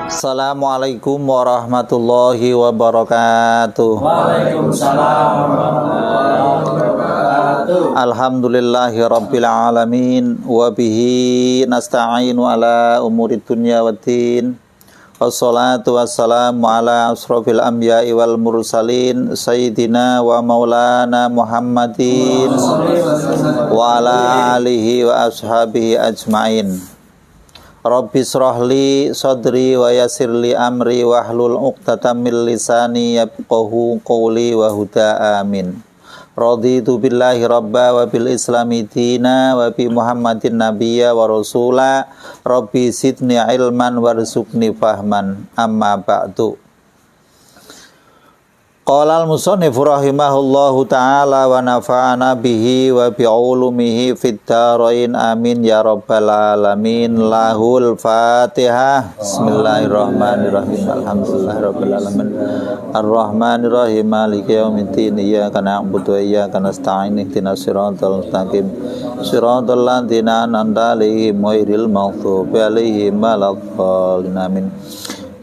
Assalamualaikum warahmatullahi wabarakatuh. Waalaikumsalam warahmatullahi wabarakatuh. Alhamdulillahi rabbil alamin wa bihi nasta'inu ala umurid dunya waddin. Wassalatu wassalamu ala asrofil anbiya'i wal mursalin sayyidina wa maulana Muhammadin wa ala alihi wa ashabihi ajma'in. Rabbi shrahli sadri wa yassirli amri wahlul 'uqdatam min lisani yafqahu qawli wa huda amin. Raditu billahi rabba wa bil islami dina wa bi Muhammadin nabiyya wa rasula. Rabbi zidni ilman warzuqni fahman. Amma ba'du. Qala al-musannif rahimahullahu ta'ala wa nafa'ana bihi wa bi'ulumihi fid dharain amin ya rabbal alamin. Lahul Fatihah. Bismillahirrahmanirrahim. Alhamdulillahirabbil alamin. Arrahmanirrahim. Maliki yaumiddin. Iyyaka na'budu wa iyyaka nasta'in. Ihdinas siratal mustaqim. Siratal ladzina an'amta 'alaihim ghairil maghdubi alaihim waladdallin. Amin.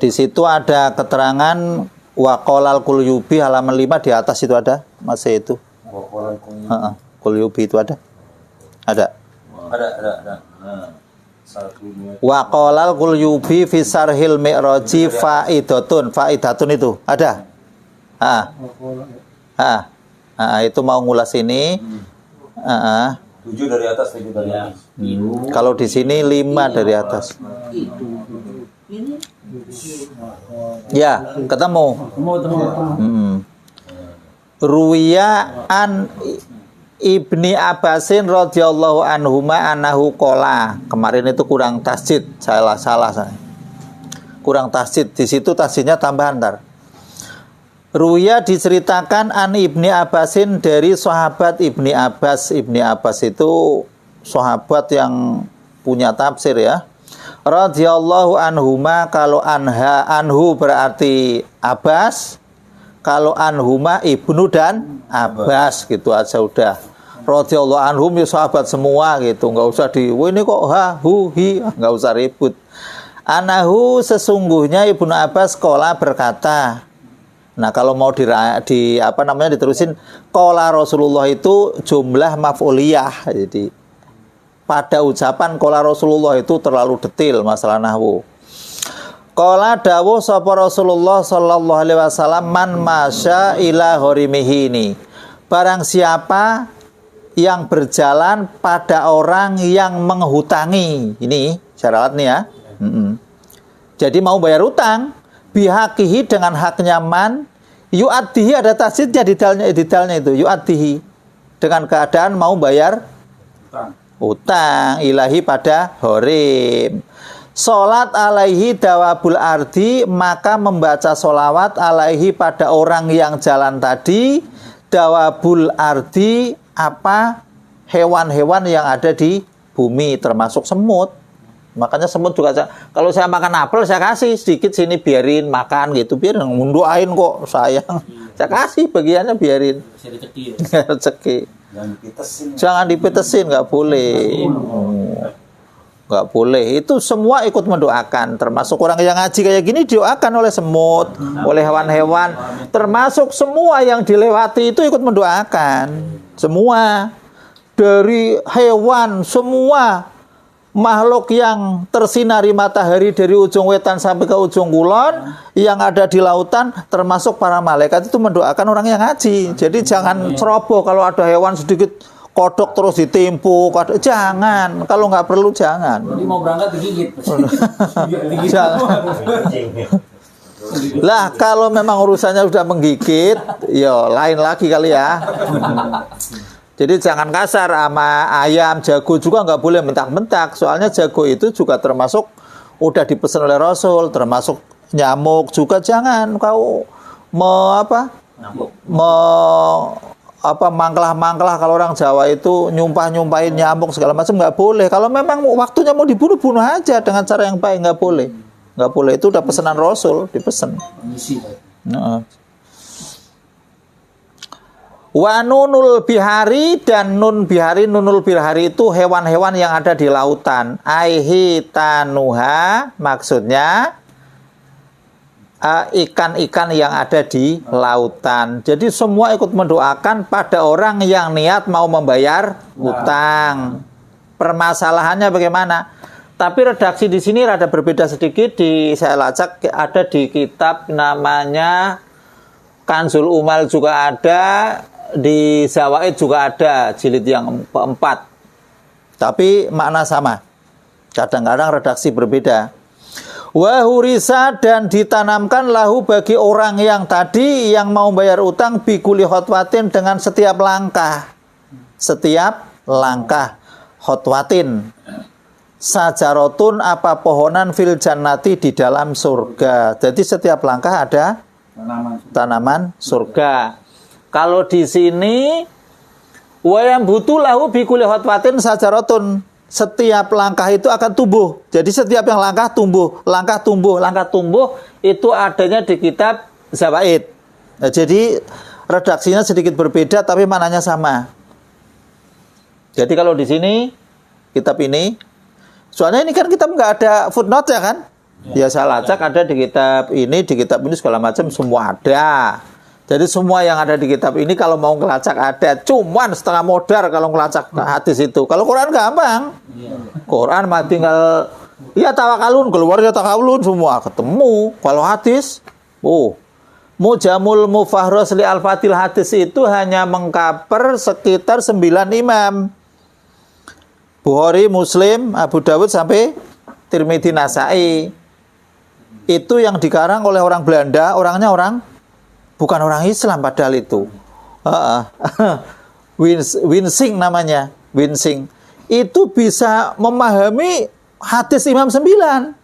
Di situ ada keterangan Waqolal Qulyubi halaman 5 di atas itu ada, masih itu. Qulyubi itu ada? Ada. Waqolal Qulyubi fi sarhil mi'raji faidatun itu ada. Itu mau ngulas ini. 7 dari atas, 7 dari atas. Kalau di sini 5 dari atas. Ya, ketemu. Ruwiya an Ibni Abbasin radhiyallahu anhuma anahu qala. Kemarin itu kurang tasjid, salah saya. Kurang tasjid, di situ tasjidnya tambahan ntar. Ruwiya diceritakan an Ibni Abbasin dari sahabat Ibni Abbas. Ibni Abbas itu sahabat yang punya tafsir ya. Radhiyallahu anhuma, kalau anhu berarti Abbas, kalau anhuma ibnu dan Abbas, gitu aja udah. Radhiyallahu anhum ya sahabat semua gitu, nggak usah ini kok nggak usah ribut. Anahu sesungguhnya Ibnu Abbas qala berkata. Nah, kalau mau diterusin qala Rasulullah itu jumlah maf'uliyah, jadi pada ucapan qala Rasulullah itu terlalu detail masalah nahwu. Qala dawuh sapa Rasulullah sallallahu alaihi wasallam man masya ila gharimihi ini. Barang siapa yang berjalan pada orang yang menghutangi. Ini syarat nih ya. Jadi mau bayar utang bihaqihi dengan haknya man, yu'addihi ada tasydidnya di dalnya itu yu'addihi dengan keadaan mau bayar utang ilahi pada horim. Salat alaihi dawabul ardi, maka membaca solawat alaihi pada orang yang jalan tadi. Dawabul ardi apa? Hewan-hewan yang ada di bumi termasuk semut. Makanya semut juga kalau saya makan apel saya kasih sedikit sini biarin makan gitu, biar ngunduain kok sayang. Saya kasih bagiannya biarin. Rezeki. Jangan dipitesin, nggak boleh. Nggak boleh. Itu semua ikut mendoakan. Termasuk orang yang ngaji kayak gini doakan oleh semut, oleh hewan-hewan. Termasuk semua yang dilewati itu ikut mendoakan. Semua. Dari hewan, semua makhluk yang tersinari matahari dari ujung wetan sampai ke ujung kulon, yang ada di lautan, termasuk para malaikat itu mendoakan orang yang ngaji. Jadi jangan ceroboh kalau ada hewan sedikit kodok terus ditimpu, jangan. Kalau nggak perlu jangan. Jadi mau berangkat digigit. Lah kalau memang urusannya sudah menggigit, ya lain lagi kali ya. Jadi jangan kasar sama ayam, jago juga nggak boleh mentak-mentak. Soalnya jago itu juga termasuk udah dipesan oleh Rasul, termasuk nyamuk juga jangan kau mangklah-mangklah. Kalau orang Jawa itu nyumpahin nyamuk segala macam nggak boleh. Kalau memang waktunya mau dibunuh aja dengan cara yang baik, nggak boleh. Itu udah pesanan Rasul, dipesan. Wa nunul bihari, dan nunul bihari itu hewan-hewan yang ada di lautan. Aihi tanuha, maksudnya ikan-ikan yang ada di lautan. Jadi semua ikut mendoakan pada orang yang niat mau membayar utang. Permasalahannya bagaimana? Tapi redaksi di sini rada berbeda sedikit. Saya lacak ada di kitab namanya Kanzul Umal juga ada, di Zawaid juga ada, jilid yang keempat. Tapi makna sama. Kadang-kadang redaksi berbeda. Wahurisa, dan ditanamkan lahu bagi orang yang tadi yang mau bayar utang bikuli khotwatin, dengan setiap langkah. Setiap langkah khotwatin. Sajarotun, apa pohonan fil jannati, di dalam surga. Jadi setiap langkah ada tanaman surga. Kalau di sini wayam butuh lahu bikuli khotwatin sajarotun, setiap langkah itu akan tumbuh. Jadi setiap yang langkah tumbuh, langkah tumbuh, langkah tumbuh, itu adanya di kitab Zawaid. Nah, jadi redaksinya sedikit berbeda tapi maknanya sama. Jadi kalau di sini kitab ini, soalnya ini kan kitab nggak ada footnote ya kan? Ya saya lacak ada di kitab ini segala macam semua ada. Jadi semua yang ada di kitab ini kalau mau ngelacak ada, cuman setengah modar kalau ngelacak hadis itu. Kalau Quran gampang. Quran mah tinggal ya tawakalun, keluar ya tawakalun semua ketemu. Kalau hadis, Mujamul Mufahros li Al-Fatil, hadis itu hanya mengcover sekitar 9 imam. Bukhari, Muslim, Abu Dawud sampai Tirmidzi, Nasai. Itu yang dikarang oleh orang Belanda, orangnya bukan orang Islam padahal itu. Winsing namanya, Winsing. Itu bisa memahami hadis Imam 9.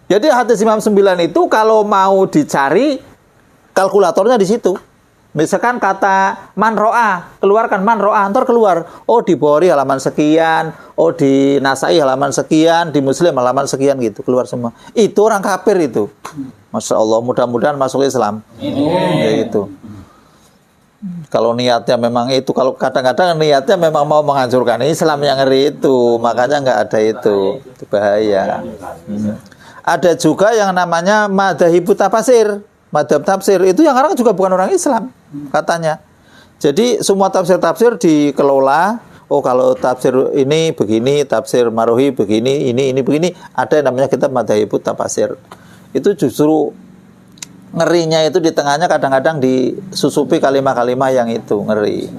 Jadi hadis Imam 9 itu kalau mau dicari kalkulatornya di situ. Misalkan kata man ro'a, keluarkan man ro'a, ntar keluar. Oh di Bukhari halaman sekian, oh di Nasai halaman sekian, di Muslim halaman sekian gitu, keluar semua. Itu orang kafir itu. Masya Allah, mudah-mudahan masuk Islam. Ya itu. Kalau niatnya memang itu, kalau kadang-kadang niatnya memang mau menghancurkan Islam, yang ngeri itu, makanya nggak ada itu bahaya. Ada juga yang namanya madhahibu tafsir, madhab tafsir, itu yang orang juga bukan orang Islam katanya. Jadi semua tafsir-tafsir dikelola. Oh kalau tafsir ini begini, tafsir Marohi begini, ini begini. Ada yang namanya kitab madhahibu tafsir. Itu justru ngerinya itu di tengahnya kadang-kadang disusupi kalimat-kalimat yang itu ngeri.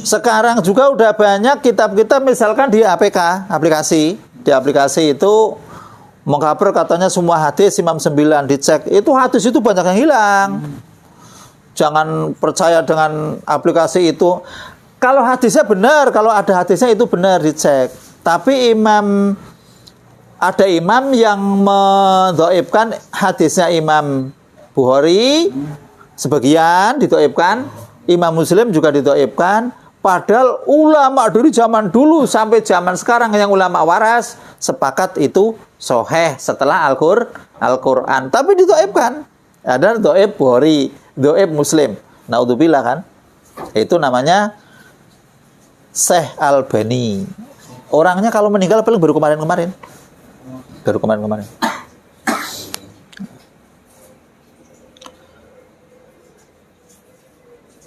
Sekarang juga udah banyak kitab-kitab misalkan di APK, aplikasi. Di aplikasi itu mengcover katanya semua hadis Imam 9, dicek. Itu hadis itu banyak yang hilang. Jangan percaya dengan aplikasi itu. Kalau hadisnya benar, kalau ada hadisnya itu benar, dicek. Tapi ada imam yang mendhaifkan hadisnya Imam Bukhari, sebagian didhaifkan, Imam Muslim juga didhaifkan. Padahal ulama dari zaman dulu sampai zaman sekarang yang ulama waras sepakat itu sahih setelah Al-Quran. Tapi didhaifkan. Ada dhaif Bukhari, dhaif Muslim. Naudzubillah kan? Itu namanya Syekh Albani. Orangnya kalau meninggal paling baru kemarin-kemarin.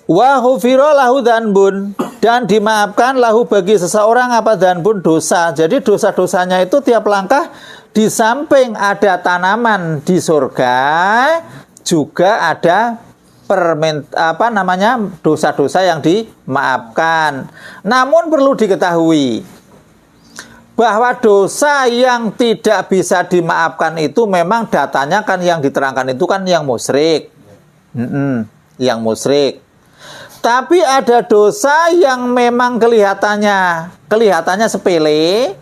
Wa ghufira lahu dzanbun, dan dimaafkan lahu bagi seseorang apa dzanbun, dosa. Jadi dosa-dosanya itu tiap langkah, di samping ada tanaman di surga, juga ada dosa-dosa yang dimaafkan. Namun perlu diketahui bahwa dosa yang tidak bisa dimaafkan itu memang datanya kan yang diterangkan itu kan yang musyrik. Yang musyrik. Tapi ada dosa yang memang kelihatannya sepele,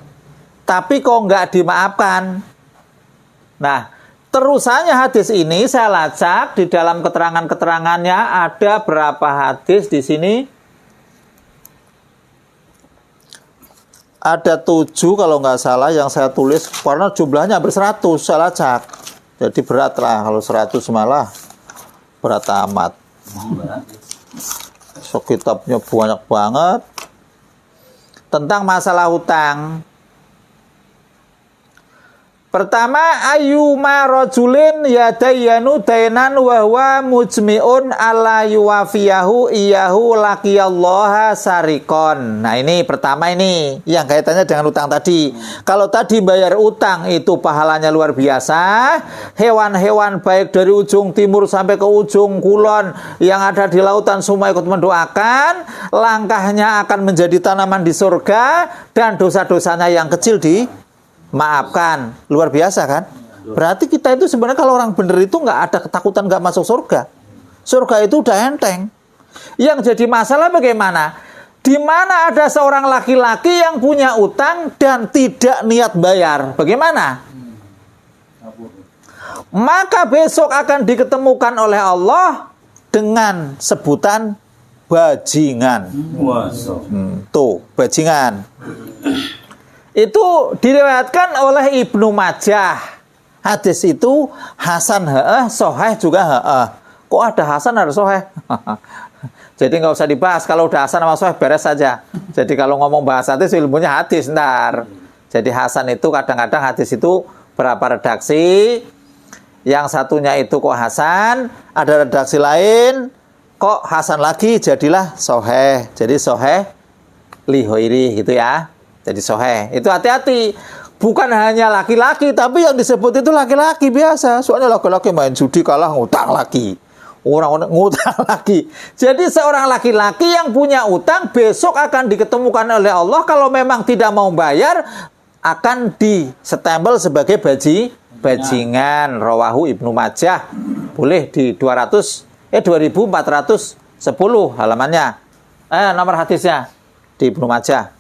tapi kok nggak dimaafkan. Nah, terusannya hadis ini saya lacak di dalam keterangan-keterangannya ada berapa hadis di sini? Ada 7 kalau nggak salah yang saya tulis, karena jumlahnya hampir 100 saya lacak. Jadi berat lah kalau 100 malah berat amat. So, kitabnya banyak banget tentang masalah hutang. Pertama, ayyuma rajulin yadayyanu dainan wa huwa mujmi'un ala yuwafiyahu iyahu laqiyallaha sarikon. Nah, ini pertama ini yang kaitannya dengan utang tadi. Kalau tadi bayar utang itu pahalanya luar biasa, hewan-hewan baik dari ujung timur sampai ke ujung kulon yang ada di lautan semua ikut mendoakan, langkahnya akan menjadi tanaman di surga dan dosa-dosanya yang kecil maafkan. Luar biasa kan? Berarti kita itu sebenarnya kalau orang benar itu nggak ada ketakutan nggak masuk surga. Surga itu udah enteng. Yang jadi masalah bagaimana? Di mana ada seorang laki-laki yang punya utang dan tidak niat bayar. Bagaimana? Maka besok akan diketemukan oleh Allah dengan sebutan bajingan. Tuh, bajingan. Itu diriwayatkan oleh Ibnu Majah. Hadis itu Hasan Soheh juga Kok ada Hasan ada Soheh? Jadi nggak usah dibahas. Kalau udah Hasan sama Soheh beres saja. Jadi kalau ngomong bahas hadis ilmunya hadis ntar. Jadi Hasan itu kadang-kadang hadis itu berapa redaksi. Yang satunya itu kok Hasan, ada redaksi lain kok Hasan lagi jadilah Soheh. Jadi Soheh lihoiri gitu ya. Jadi soheh, itu hati-hati. Bukan hanya laki-laki, tapi yang disebut itu laki-laki biasa. Soalnya laki-laki main judi kalah ngutang lagi. Orang ngutang lagi. Jadi seorang laki-laki yang punya utang besok akan diketemukan oleh Allah. Kalau memang tidak mau bayar, akan disestempel sebagai bajingan. Rawahu Ibnu Majah. Boleh di 2410 halamannya. Nomor hadisnya di Ibnu Majah.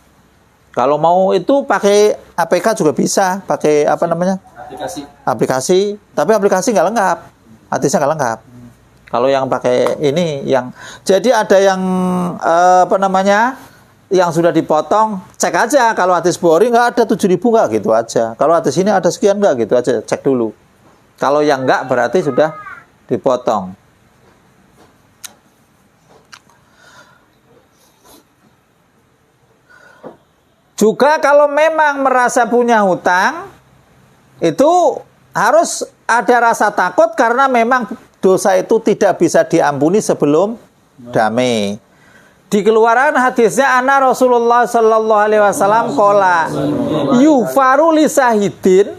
Kalau mau itu pakai APK juga bisa, pakai apa namanya? Aplikasi. Tapi aplikasi nggak lengkap, hadisnya nggak lengkap. Kalau yang pakai ini, jadi ada yang apa namanya? Yang sudah dipotong, cek aja. Kalau hadis Bukhari nggak ada 7.000 nggak gitu aja. Kalau hadis ini ada sekian nggak gitu aja, cek dulu. Kalau yang nggak berarti sudah dipotong. Juga kalau memang merasa punya hutang, itu harus ada rasa takut karena memang dosa itu tidak bisa diampuni sebelum damai. Dikeluarkan hadisnya anna Rasulullah sallallahu alaihi wasallam qala yufaru li sahidin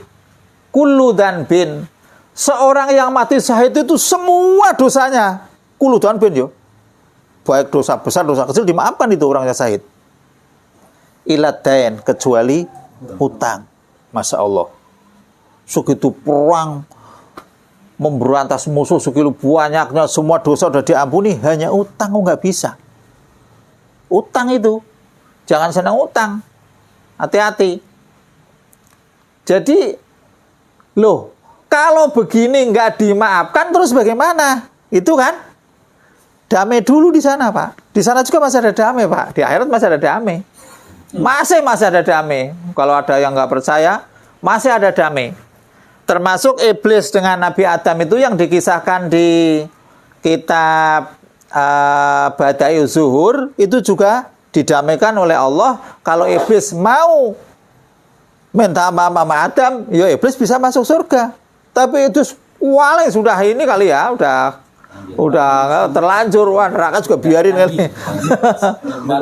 kullu danbin. Seorang yang mati syahid itu semua dosanya kullu danbin yo. Baik dosa besar, dosa kecil dimaafkan itu orangnya syahid. Iladain kecuali hutang. Masya Allah, segitu perang memberantas musuh segitu banyaknya, semua dosa sudah diampuni, hanya utang nggak bisa. Utang itu jangan senang utang, hati-hati. Jadi loh, kalau begini nggak dimaafkan terus bagaimana? Itu kan damai dulu di sana, Pak. Di sana juga masih ada damai, Pak. Di akhirat masih ada damai. Masih ada damai. Kalau ada yang nggak percaya, masih ada damai. Termasuk iblis dengan Nabi Adam itu yang dikisahkan di kitab Bada'i Zuhur, itu juga didamaikan oleh Allah. Kalau iblis mau minta maaf sama Adam, ya iblis bisa masuk surga. Tapi itu wale sudah ini kali ya, udah terlanjur, wah neraka juga biarin kali.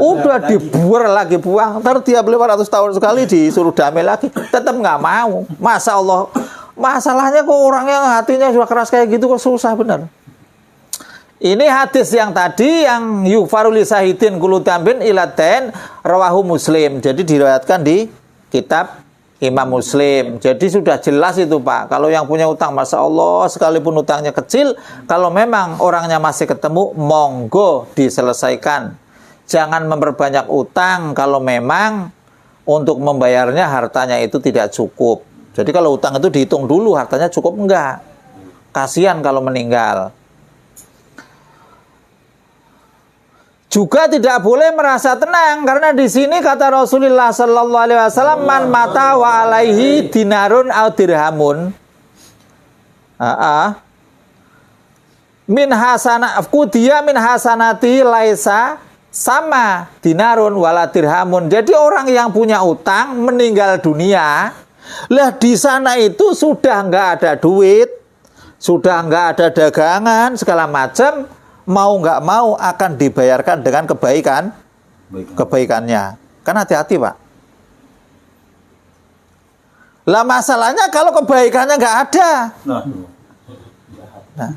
Udah dibuar lagi, buang. Ntar tiap 500 tahun sekali disuruh damai lagi, tetap nggak mau. Masa Allah, masalahnya kok orang yang hatinya sudah keras kayak gitu kok susah bener. Ini hadis yang tadi yang yufaru li sahidin kullu dambin ilaten rawahu Muslim. Jadi diriwayatkan di kitab Imam Muslim. Jadi sudah jelas itu, Pak. Kalau yang punya utang, Masya Allah, sekalipun utangnya kecil, kalau memang orangnya masih ketemu, monggo diselesaikan. Jangan memperbanyak utang kalau memang untuk membayarnya hartanya itu tidak cukup. Jadi kalau utang itu dihitung dulu, hartanya cukup enggak. Kasihan kalau meninggal. Juga tidak boleh merasa tenang karena di sini kata Rasulullah sallallahu alaihi wasallam man mata wa alaihi dinarun au dirhamun. Min hasana dia min hasanati laisa sama dinarun wala dirhamun. Jadi orang yang punya utang meninggal dunia Lah di sana itu sudah nggak ada duit, sudah nggak ada dagangan segala macam, mau nggak mau akan dibayarkan dengan kebaikannya. Kan hati-hati, Pak. Lah masalahnya kalau kebaikannya nggak ada. Nah,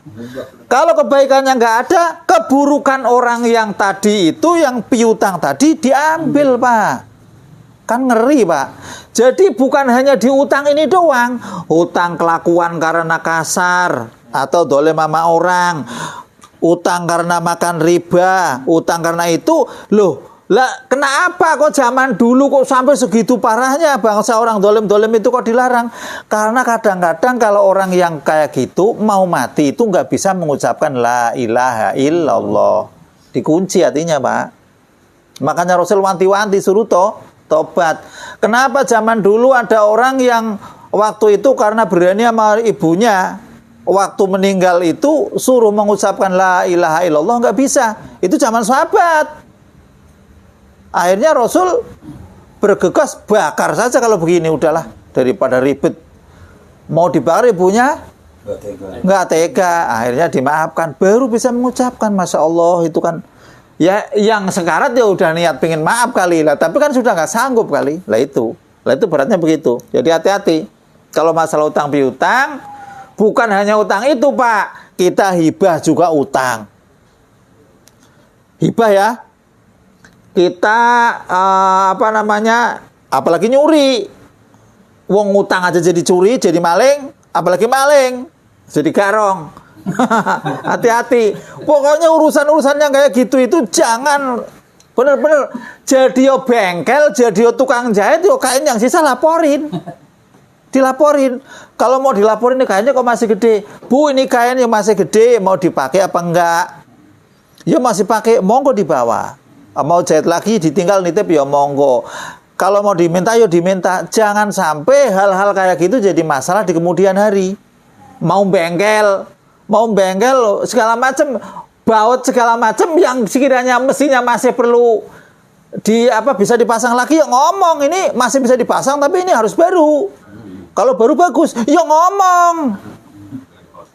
kalau kebaikannya nggak ada, keburukan orang yang tadi itu, yang piutang tadi diambil, Pak. Kan ngeri, Pak. Jadi bukan hanya di utang ini doang. Utang kelakuan karena kasar atau dolim sama orang. Utang karena makan riba. Utang karena itu. Loh, lah kenapa kok zaman dulu kok sampai segitu parahnya bangsa orang dolim-dolim itu kok dilarang? Karena kadang-kadang kalau orang yang kayak gitu mau mati itu nggak bisa mengucapkan la ilaha illallah. Dikunci hatinya, Pak. Makanya Rasul wanti-wanti suruh tobat. Kenapa zaman dulu ada orang yang waktu itu karena berani sama ibunya, waktu meninggal itu suruh mengucapkan la ilaha illallah nggak bisa. Itu zaman sahabat. Akhirnya Rasul bergegas, bakar saja kalau begini, udahlah daripada ribet. Mau dibakar ibunya nggak tega. Akhirnya dimaafkan, baru bisa mengucapkan. Masya Allah, itu kan ya yang sekarat ya udah niat pengen maaf kali lah, tapi kan sudah nggak sanggup kali lah itu beratnya begitu. Jadi hati-hati kalau masalah utang piutang. Bukan hanya utang itu, Pak, kita hibah juga utang. Hibah ya, kita apalagi nyuri. Wong utang aja jadi curi, jadi maling, apalagi maling jadi garong. Hati-hati. Pokoknya urusan-urusan yang kayak gitu itu jangan bener-bener jadi bengkel, jadi tukang jahit, kain yang sisa laporin. Dilaporin. Kalau mau dilaporin ini kainnya kok masih gede. Bu, ini kain yang masih gede, mau dipakai apa enggak? Ya masih pakai, monggo dibawa. Mau jahit lagi ditinggal nitip ya monggo. Kalau mau diminta ya diminta. Jangan sampai hal-hal kayak gitu jadi masalah di kemudian hari. Mau bengkel segala macam, baut segala macam yang sekiranya mestinya masih perlu bisa dipasang lagi, ya ngomong ini masih bisa dipasang tapi ini harus baru. Kalau baru bagus, ya ngomong.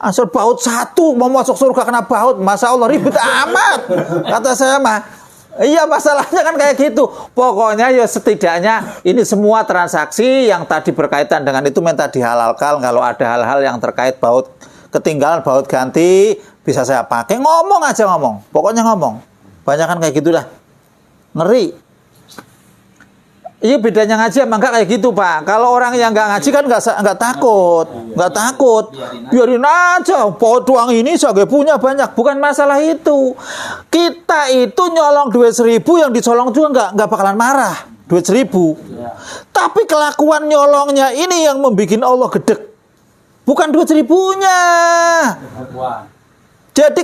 Asal baut satu mau masuk surga kena baut, Masya Allah ribet amat. Kata saya mah. Iya, masalahnya kan kayak gitu. Pokoknya ya setidaknya ini semua transaksi yang tadi berkaitan dengan itu minta dihalalkan. Kalau ada hal-hal yang terkait baut ketinggalan, baut ganti, bisa saya pakai. Ngomong aja ngomong. Pokoknya ngomong. Banyak kan kayak gitu dah. Ngeri. Iya, bedanya ngaji emang nggak kayak gitu, Pak. Kalau orang yang nggak ngaji kan nggak takut, biarin aja. Podoang ini saya punya banyak, bukan masalah itu. Kita itu nyolong duit 1.000 yang dicolong juga nggak bakalan marah, duit 1.000. Tapi kelakuan nyolongnya ini yang membuat Allah gedek, bukan duit 1.000-nya. Jadi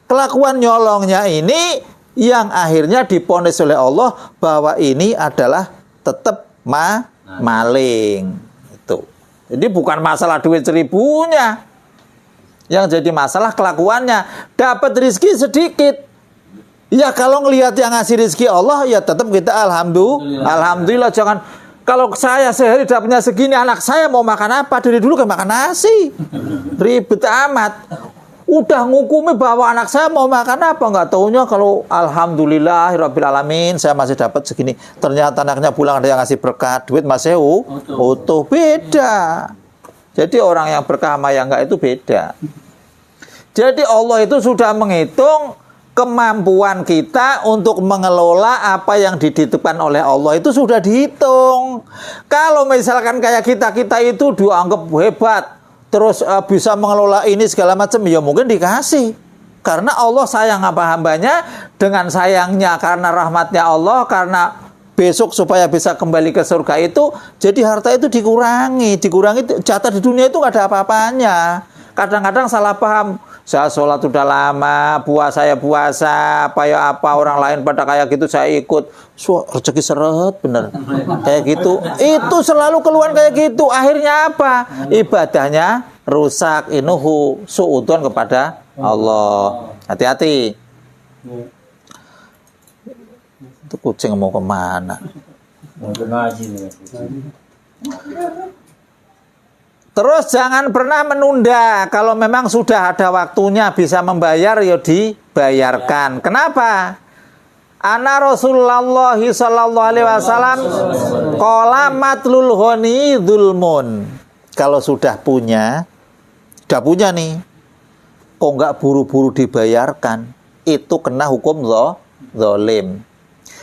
kelakuan nyolongnya ini yang akhirnya diponis oleh Allah bahwa ini adalah tetap maling. Itu. Jadi bukan masalah duit 1.000-nya. Yang jadi masalah kelakuannya. Dapat rezeki sedikit. Ya kalau ngelihat yang ngasih rezeki Allah, ya tetap kita alhamdulillah. Jangan, kalau saya sehari dapatnya segini, anak saya mau makan apa? Dari dulu kan makan nasi. Ribet amat. Udah ngukumi bahwa anak saya mau makan apa, nggak taunya kalau alhamdulillahirabbil alamin saya masih dapat segini. Ternyata anaknya pulang ada yang ngasih berkat, duit masih utuh. Beda. Jadi orang yang berkah sama yang enggak itu beda. Jadi Allah itu sudah menghitung kemampuan kita untuk mengelola apa yang dititipkan oleh Allah, itu sudah dihitung. Kalau misalkan kayak kita itu dianggap hebat, terus bisa mengelola ini segala macam, ya mungkin dikasih. Karena Allah sayang hamba-hambanya, dengan sayangnya karena rahmatnya Allah, karena besok supaya bisa kembali ke surga itu, jadi harta itu dikurangi, jatah di dunia itu nggak ada apa-apanya. Kadang-kadang salah paham, saya sholat udah lama, puasa, apa orang lain pada kayak gitu saya ikut, rezeki seret bener, kayak gitu. Itu selalu keluhan kayak gitu. Akhirnya apa? Ibadahnya rusak, inuhu su'udon kepada Allah. Hati-hati. Itu kucing mau kemana? Mau ngaji nih kucing. Terus jangan pernah menunda. Kalau memang sudah ada waktunya bisa membayar, ya dibayarkan. Kenapa? Ana Rasulullah sallallahu alaihi wasallam qala matlul ghani dzulmun. Kalau sudah punya nih, kok nggak buru-buru dibayarkan, itu kena hukum zalim.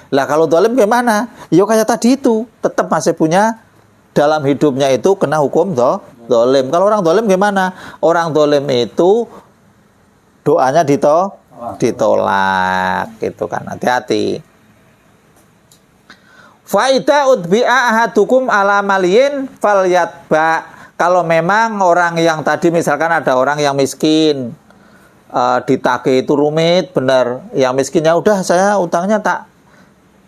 Lah kalau zalim gimana? Ya kayak tadi itu, tetap masih punya, dalam hidupnya itu kena hukum zalim. Kalau orang zalim gimana? Orang zalim itu doanya ditolak, gitu kan. Hati-hati. Faida utbi'a ahadukum ala maliyin falyatba. Kalau memang orang yang tadi misalkan ada orang yang miskin, ditagih itu rumit, bener. Yang miskinnya udah saya utangnya tak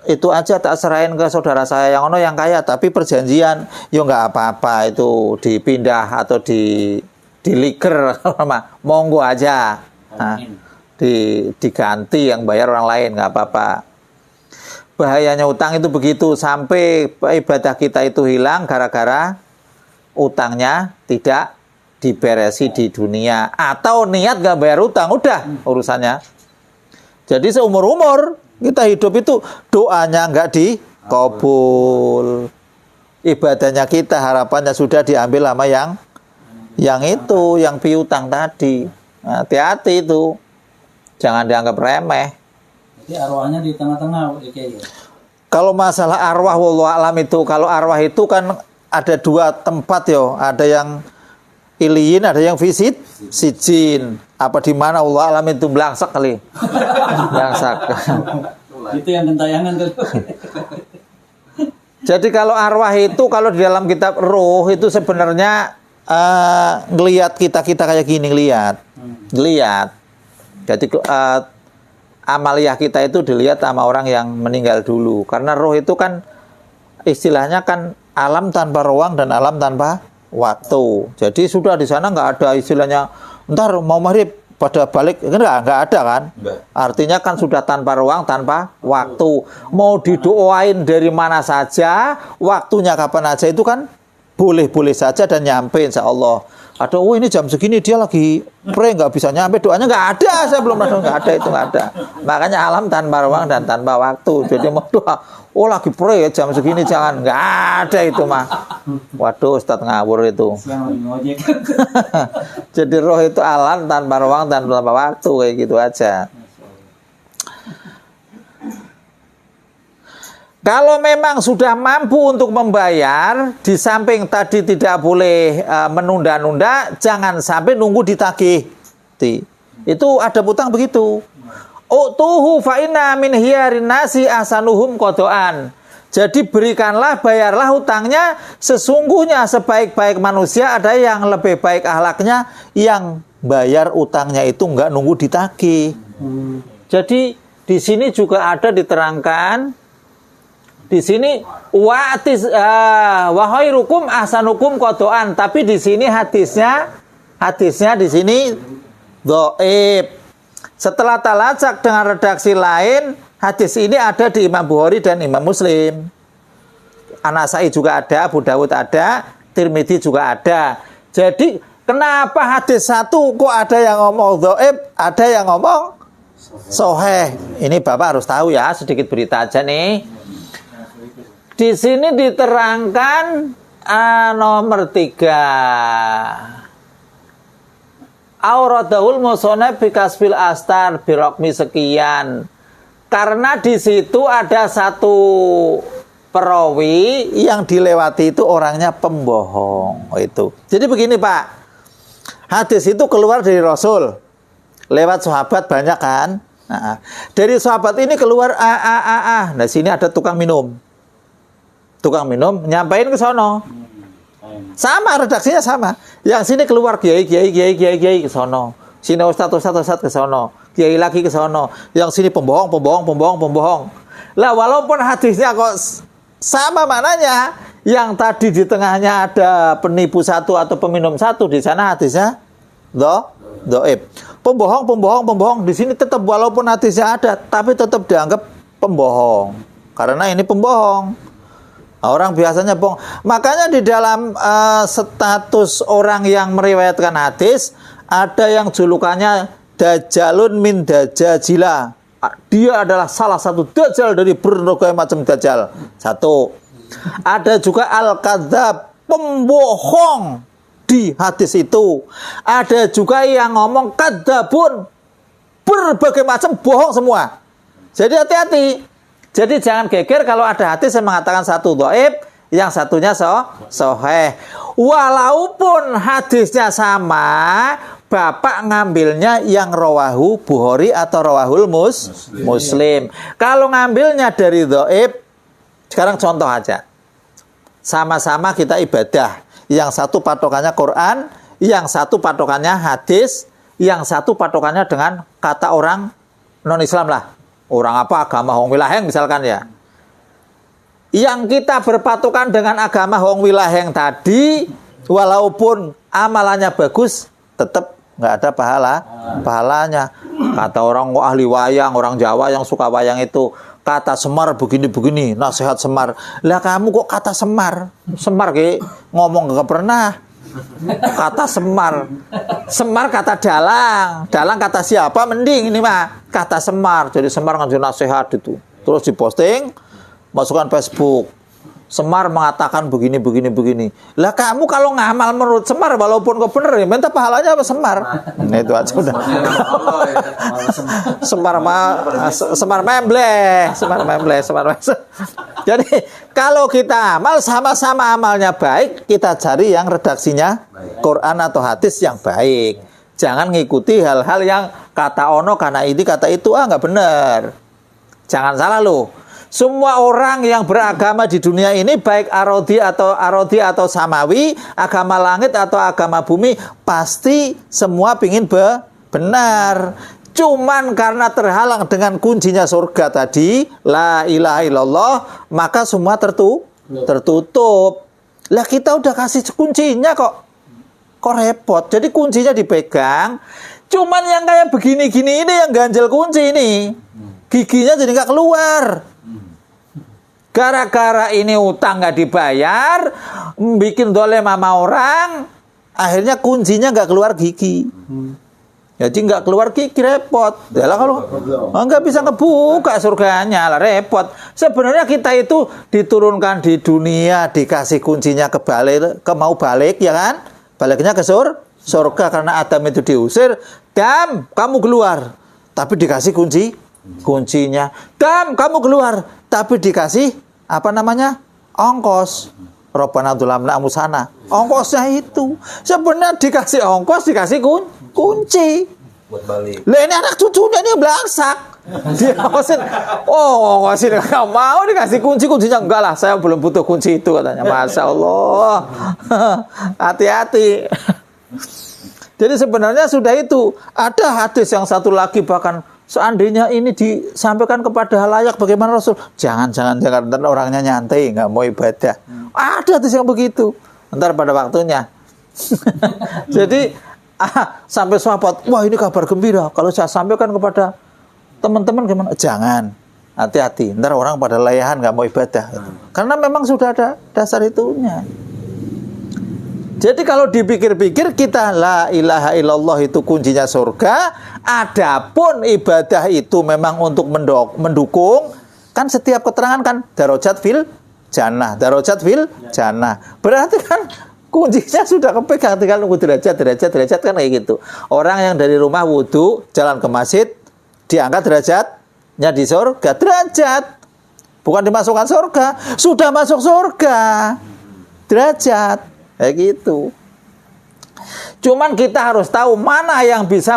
itu aja, tak serahin ke saudara saya yang ono yang kaya, tapi perjanjian, yo nggak apa-apa itu dipindah atau diliker, monggo aja, nah, diganti yang bayar orang lain, nggak apa-apa. Bahayanya utang itu begitu, sampai ibadah kita itu hilang gara-gara utangnya tidak diberesi di dunia, atau niat nggak bayar utang, udah urusannya. Jadi seumur-umur kita hidup itu doanya nggak dikabul, ibadahnya kita harapannya sudah diambil sama yang itu, yang piutang tadi. Nah, hati-hati itu, jangan dianggap remeh. Jadi arwahnya di tengah-tengah kayak gitu. Kalau masalah arwah wallahu alam itu, kalau arwah itu kan ada dua tempat yo, ada yang iliyin, ada yang visit sijin. Apa di mana Allah alam itu belangsak kali. Belangsak. Itu yang gentayangan tuh. Jadi kalau arwah itu, kalau di dalam kitab roh itu sebenarnya ngelihat kita kayak gini, ngelihat. Jadi amaliyah kita itu dilihat sama orang yang meninggal dulu. Karena roh itu kan istilahnya kan alam tanpa ruang dan alam tanpa waktu. Jadi sudah di sana nggak ada istilahnya ntar mau maghrib pada balik, nggak ada kan. Artinya kan sudah tanpa ruang, tanpa waktu. Mau didoain dari mana saja, waktunya kapan aja itu kan boleh-boleh saja dan nyampe insya Allah. Ada, oh ini jam segini dia lagi pray nggak bisa nyampe, doanya nggak ada, saya belum pernah, nggak ada, itu nggak ada. Makanya alam tanpa ruang dan tanpa waktu. Jadi mau doa, oh lagi pray ya jam segini, jangan, nggak ada itu mah. Waduh, Ustadz ngawur itu. Jadi roh itu alam tanpa ruang dan tanpa waktu, kayak gitu aja. Kalau memang sudah mampu untuk membayar, di samping tadi tidak boleh menunda-nunda, jangan sampai nunggu ditagih. Itu ada utang begitu. Utuhu fa inna min hiyarin nasi ahsanuhum qadaan. Jadi berikanlah, bayarlah hutangnya, sesungguhnya sebaik-baik manusia ada yang lebih baik akhlaknya, yang bayar utangnya itu enggak nunggu ditagih. Jadi di sini juga ada diterangkan, di sini wa khairukum ahsanukum qadaan, tapi di sini hadisnya di sini dhaif. Setelah talacak dengan redaksi lain, hadis ini ada di Imam Bukhari dan Imam Muslim. An-Nasa'i juga ada, Abu Dawud ada, Tirmidzi juga ada. Jadi kenapa hadis satu kok ada yang ngomong dhaif, ada yang ngomong sahih? Ini Bapak harus tahu ya, sedikit berita aja nih. Di sini diterangkan nomor 3. Auradahul musonef bikasfil astar birokmi sekian. Karena di situ ada satu perawi yang dilewati itu orangnya pembohong. Oh, itu. Jadi begini Pak, hadis itu keluar dari Rasul, lewat sahabat banyak kan. Nah, dari sahabat ini keluar Nah sini ada tukang minum nyampain ke sono, sama redaksinya sama. Yang sini keluar kiai ke sono, sini ustadz ke sono, kiai lagi ke sono. Yang sini pembohong. Lah walaupun hadisnya kok sama maknanya, yang tadi di tengahnya ada penipu satu atau peminum satu, di sana hadisnya dhaif. Pembohong di sini tetap, walaupun hadisnya ada tapi tetap dianggap pembohong karena ini pembohong. Orang biasanya bohong. Makanya di dalam status orang yang meriwayatkan hadis ada yang julukannya Dajjalun min Dajjajila. Dia adalah salah satu dajjal dari berbagai macam dajjal. Satu. Ada juga al-kadzab, pembohong di hadis itu. Ada juga yang ngomong kadzabun, berbagai macam bohong semua. Jadi hati-hati. Jadi jangan geger kalau ada hadis yang mengatakan satu dhaif, yang satunya sahih. Walaupun hadisnya sama, Bapak ngambilnya yang rawahu Bukhari atau rawahul Muslim. Kalau ngambilnya dari dhaif, sekarang contoh aja. Sama-sama kita ibadah. Yang satu patokannya Quran, yang satu patokannya hadis, yang satu patokannya dengan kata orang non-Islam lah. Orang apa, agama Hong Wilaheng misalkan ya. Yang kita berpatokan dengan agama Hong Wilaheng tadi, walaupun amalannya bagus, tetap nggak ada pahalanya. Kata orang ahli wayang, orang Jawa yang suka wayang itu, kata Semar begini-begini, nasihat Semar. Lah kamu kok kata Semar? Semar kayak ngomong gak pernah. Kata Semar. Semar kata Dalang. Dalang kata siapa? Mending ini mah kata Semar. Jadi Semar ngasih nasihat itu. Terus diposting, masukkan Facebook. Semar mengatakan begini. Lah kamu kalau ngamal menurut Semar, walaupun kau bener ya, minta pahalanya apa Semar? Nah itu aja udah. Semar membleh. Jadi kalau kita amal sama-sama amalnya baik, kita cari yang redaksinya Quran atau hadis yang baik. Jangan ngikuti hal-hal yang kata ono karena ini kata itu nggak benar. Jangan salah loh. Semua orang yang beragama di dunia ini, baik arodi atau samawi, agama langit atau agama bumi, pasti semua pingin benar. Cuman karena terhalang dengan kuncinya surga tadi, la ilaha illallah, maka semua tertutup. Lah kita udah kasih kuncinya kok repot. Jadi kuncinya dipegang. Cuman yang kayak begini-gini ini yang ganjel kunci ini. Giginya jadi nggak keluar. Gara-gara ini utang nggak dibayar, bikin dolem sama orang, akhirnya kuncinya nggak keluar gigi. Jadi nggak keluar gigi repot. Yalah kalau nggak bisa ngebuka surganya lah repot. Sebenarnya kita itu diturunkan di dunia, dikasih kuncinya mau balik ya kan? Baliknya ke surga karena Adam itu diusir. Dam, kamu keluar. Tapi dikasih kuncinya. Dam, kamu keluar. Tapi dikasih ongkos. Robbana dzulamna anfusana. Ongkosnya itu. Sebenarnya dikasih ongkos, dikasih kunci. Buat balik. Lah ini anak cucunya ini belangsak. Dia ongkosin. Oh, ongkosin enggak mau dikasih kuncinya enggak lah. Saya belum butuh kunci itu katanya. Masya Allah. Hati-hati. Jadi sebenarnya sudah itu. Ada hadis yang satu lagi bahkan seandainya ini disampaikan kepada halayak bagaimana Rasul? Jangan ntar orangnya nyantai, nggak mau ibadah. Ada hadis yang begitu. Ntar pada waktunya. Jadi sampai sahabat, wah ini kabar gembira. Kalau saya sampaikan kepada teman-teman gimana? Jangan. Hati-hati. Ntar orang pada layahan nggak mau ibadah. Karena memang sudah ada dasar itunya. Jadi kalau dipikir-pikir kita la ilaha illallah itu kuncinya surga. Adapun ibadah itu memang untuk mendukung. Kan setiap keterangan kan darajat fil jannah. Berarti kan kuncinya sudah kepegang, tinggal nunggu derajat kan kayak gitu. Orang yang dari rumah wudu jalan ke masjid diangkat derajatnya di surga. Derajat bukan dimasukkan surga, sudah masuk surga. Derajat kayak gitu. Cuman kita harus tahu mana yang bisa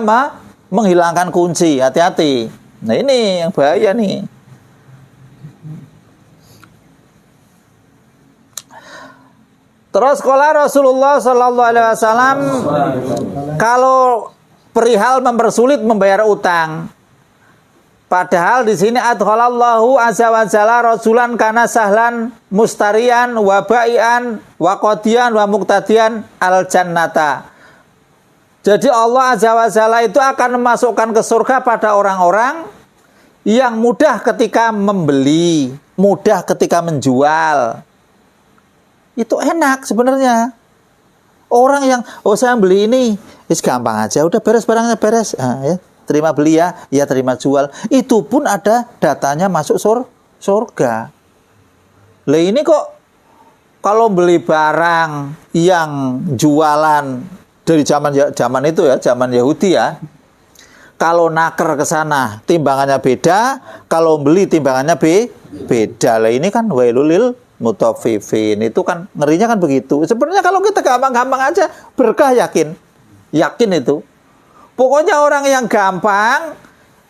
menghilangkan kunci. Hati-hati. Nah ini yang bahaya nih. Terus kala Rasulullah Sallallahu Alaihi Wasallam kalau perihal mempersulit membayar utang. Padahal di sini adkhalallahu azza wa jalla rasulan kana sahlan mustarian wa bai'an wa qadiyan wa muqtadiyan al jannata. Jadi Allah azza wa jalla itu akan memasukkan ke surga pada orang-orang yang mudah ketika membeli, mudah ketika menjual. Itu enak sebenarnya. Orang yang saya beli ini, gampang aja, udah beres barangnya beres, ya, terima beli ya terima jual. Itu pun ada datanya masuk surga. Lah ini kok kalau beli barang yang jualan dari zaman itu ya, zaman Yahudi ya, kalau naker ke sana timbangannya beda, kalau beli timbangannya beda. Lah ini kan wailulil mutaffifin, itu kan ngerinya kan begitu. Sebenarnya kalau kita gampang-gampang aja berkah, yakin itu. Pokoknya orang yang gampang,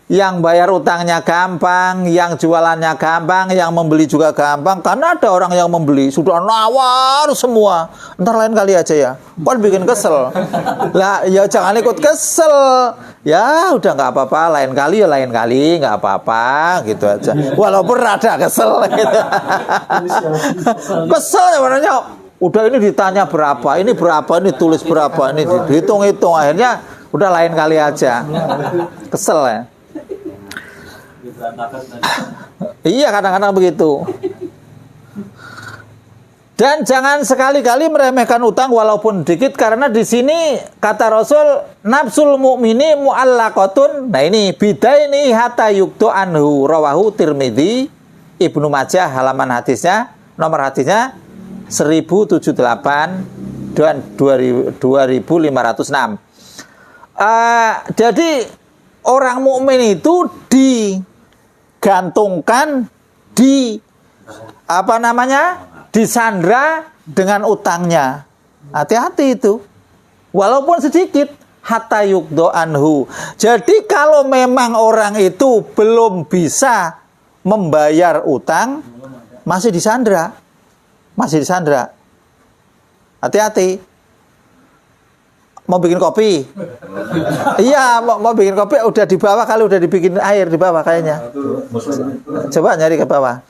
yang bayar utangnya gampang, yang jualannya gampang, yang membeli juga gampang. Karena ada orang yang membeli sudah nawar semua, ntar lain kali aja ya, kan bikin kesel. Lah ya jangan ikut kesel, ya udah nggak apa-apa, lain kali nggak apa-apa gitu aja, walaupun rada kesel gitu. Kesel sebenarnya. Udah ini ditanya berapa, ini tulis berapa, ini dihitung-hitung, akhirnya udah lain kali aja, kesel ya. Iya, kadang-kadang begitu. Dan jangan sekali-kali meremehkan utang walaupun dikit, karena di sini kata Rasul, nafsul mukmini mu'allaqatun. Nah ini bidaini hatta yuktu anhu, rawahu Tirmidzi, Ibnu Majah, nomor hadisnya 1078 dan 2506. Jadi orang mukmin itu digantungkan disandra dengan utangnya. Hati-hati itu. Walaupun sedikit, hatta yukdo anhu. Jadi kalau memang orang itu belum bisa membayar utang, masih disandra. Hati-hati. Mau bikin kopi? Iya, mau bikin kopi, udah di bawah kali, udah dibikin air di bawah kayaknya. Coba nyari ke bawah.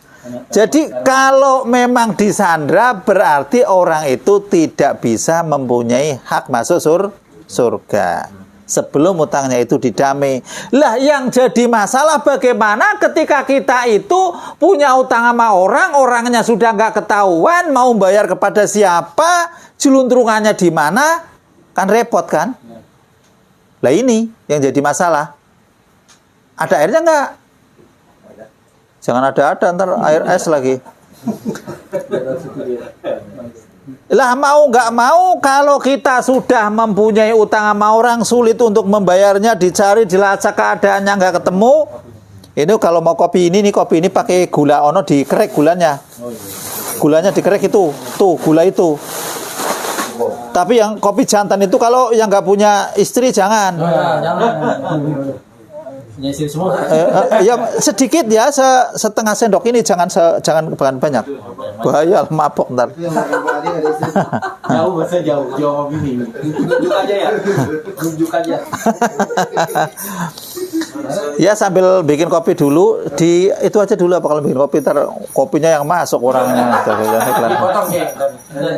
Jadi kalau memang disandra, berarti orang itu tidak bisa mempunyai hak masuk surga sebelum utangnya itu didamai. Lah yang jadi masalah bagaimana ketika kita itu punya utang sama orang, orangnya sudah nggak ketahuan, mau bayar kepada siapa, jeluntrungannya di mana, kan repot kan? Lah ini yang jadi masalah. Ada airnya nggak? Jangan ada ntar air es lagi. Lah mau nggak mau, kalau kita sudah mempunyai utang sama orang, sulit untuk membayarnya, dicari dilacak keadaannya nggak ketemu. Ini kalau mau kopi ini pakai gula ono, dikerek gulanya. Gulanya dikerek itu, tuh gula itu. Tapi yang kopi jantan itu kalau yang nggak punya istri jangan. Ya sedikit ya, setengah sendok ini, jangan banyak. Bahaya mabok ntar. Jauh ini. Tunjuk aja. Ya sambil bikin kopi dulu, itu aja dulu apa kalau bikin kopi, ntar kopinya yang masuk orangnya. Dipotong ya.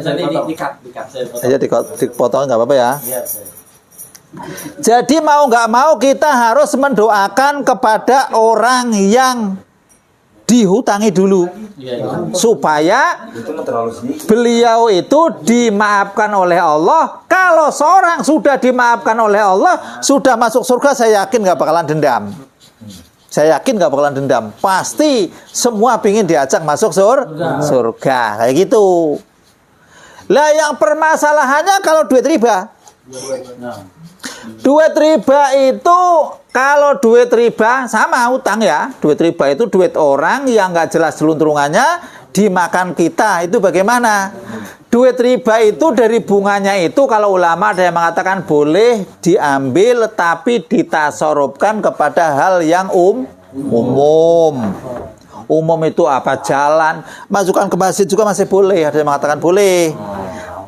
Jadi dikat. Aja dipotong nggak apa-apa ya. Jadi mau nggak mau kita harus mendoakan kepada orang yang dihutangi dulu, supaya beliau itu dimaafkan oleh Allah. Kalau seorang sudah dimaafkan oleh Allah, sudah masuk surga, saya yakin nggak bakalan dendam. Pasti semua pingin diajak masuk surga, kayak gitu. Lah yang permasalahannya kalau duit riba. Duit riba itu, kalau duit riba sama utang ya. Duit riba itu duit orang yang nggak jelas jeluntrungannya, dimakan kita. Itu bagaimana? Duit riba itu dari bunganya itu, kalau ulama ada yang mengatakan boleh diambil, tapi ditasorupkan kepada hal yang umum. Umum itu apa? Jalan, masukkan ke masjid juga masih boleh. Ada yang mengatakan boleh.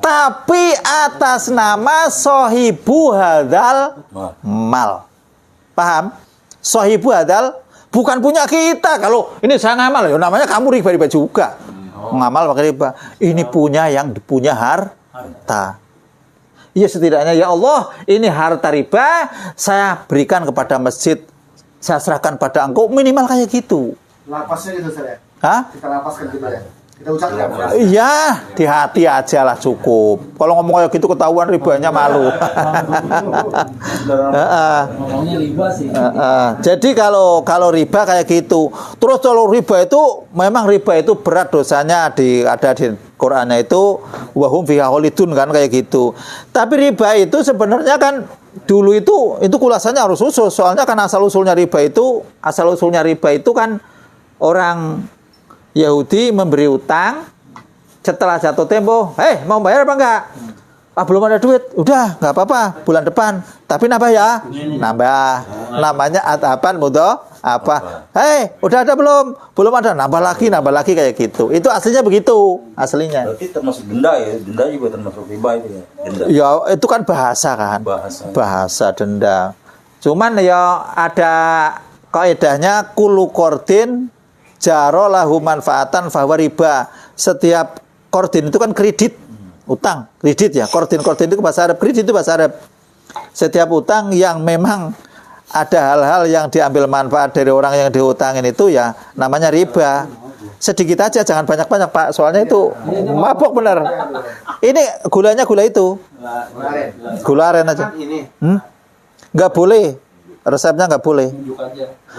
Tapi atas nama sohibu hadal mal. Paham? Sohibu hadal bukan punya kita. Kalau ini saya ngamal, ya namanya kamu riba juga. Ngamal pakai riba. Ini punya yang punya harta. Ya setidaknya, ya Allah, ini harta riba, saya berikan kepada masjid, saya serahkan pada engkau, minimal kayak gitu. Lapasnya gitu saya. Hah? Kita lapaskan gitu ya. Kita ucapkan. Iya, di hati aja lah cukup. Kalau ngomong kayak gitu ketahuan ribanya malu. Ngomongnya riba sih. Jadi kalau riba kayak gitu. Terus kalau riba itu memang riba itu berat dosanya ada di Qur'annya itu wahum fiha khalidun kan kayak gitu. Tapi riba itu sebenarnya kan dulu itu kulasannya harus usul. Soalnya kan asal usulnya riba itu kan orang Yahudi memberi utang, setelah jatuh tempo, mau bayar apa enggak? Belum ada duit, udah nggak apa-apa, bulan depan. Tapi nambah ya, nambah. Namanya atapan mudo apa? Udah ada belum? Belum ada, nambah lagi kayak gitu. Itu aslinya begitu, aslinya. Berarti termasuk denda ya, denda juga termasuk riba itu ya. Denda. Ya itu kan bahasa kan, bahasa denda. Cuman ya ada kaidahnya kulu qardin jaro lahu manfaatan fahuwa riba. Setiap qardin itu kan kredit, utang, kredit ya. Qardin itu bahasa Arab, kredit itu bahasa Arab. Setiap utang yang memang ada hal-hal yang diambil manfaat dari orang yang dihutangin itu ya namanya riba. Sedikit aja, jangan banyak-banyak Pak. Soalnya itu mabok bener. Ini gulanya gula itu. Gula aren aja. Nggak boleh. Resepnya nggak boleh.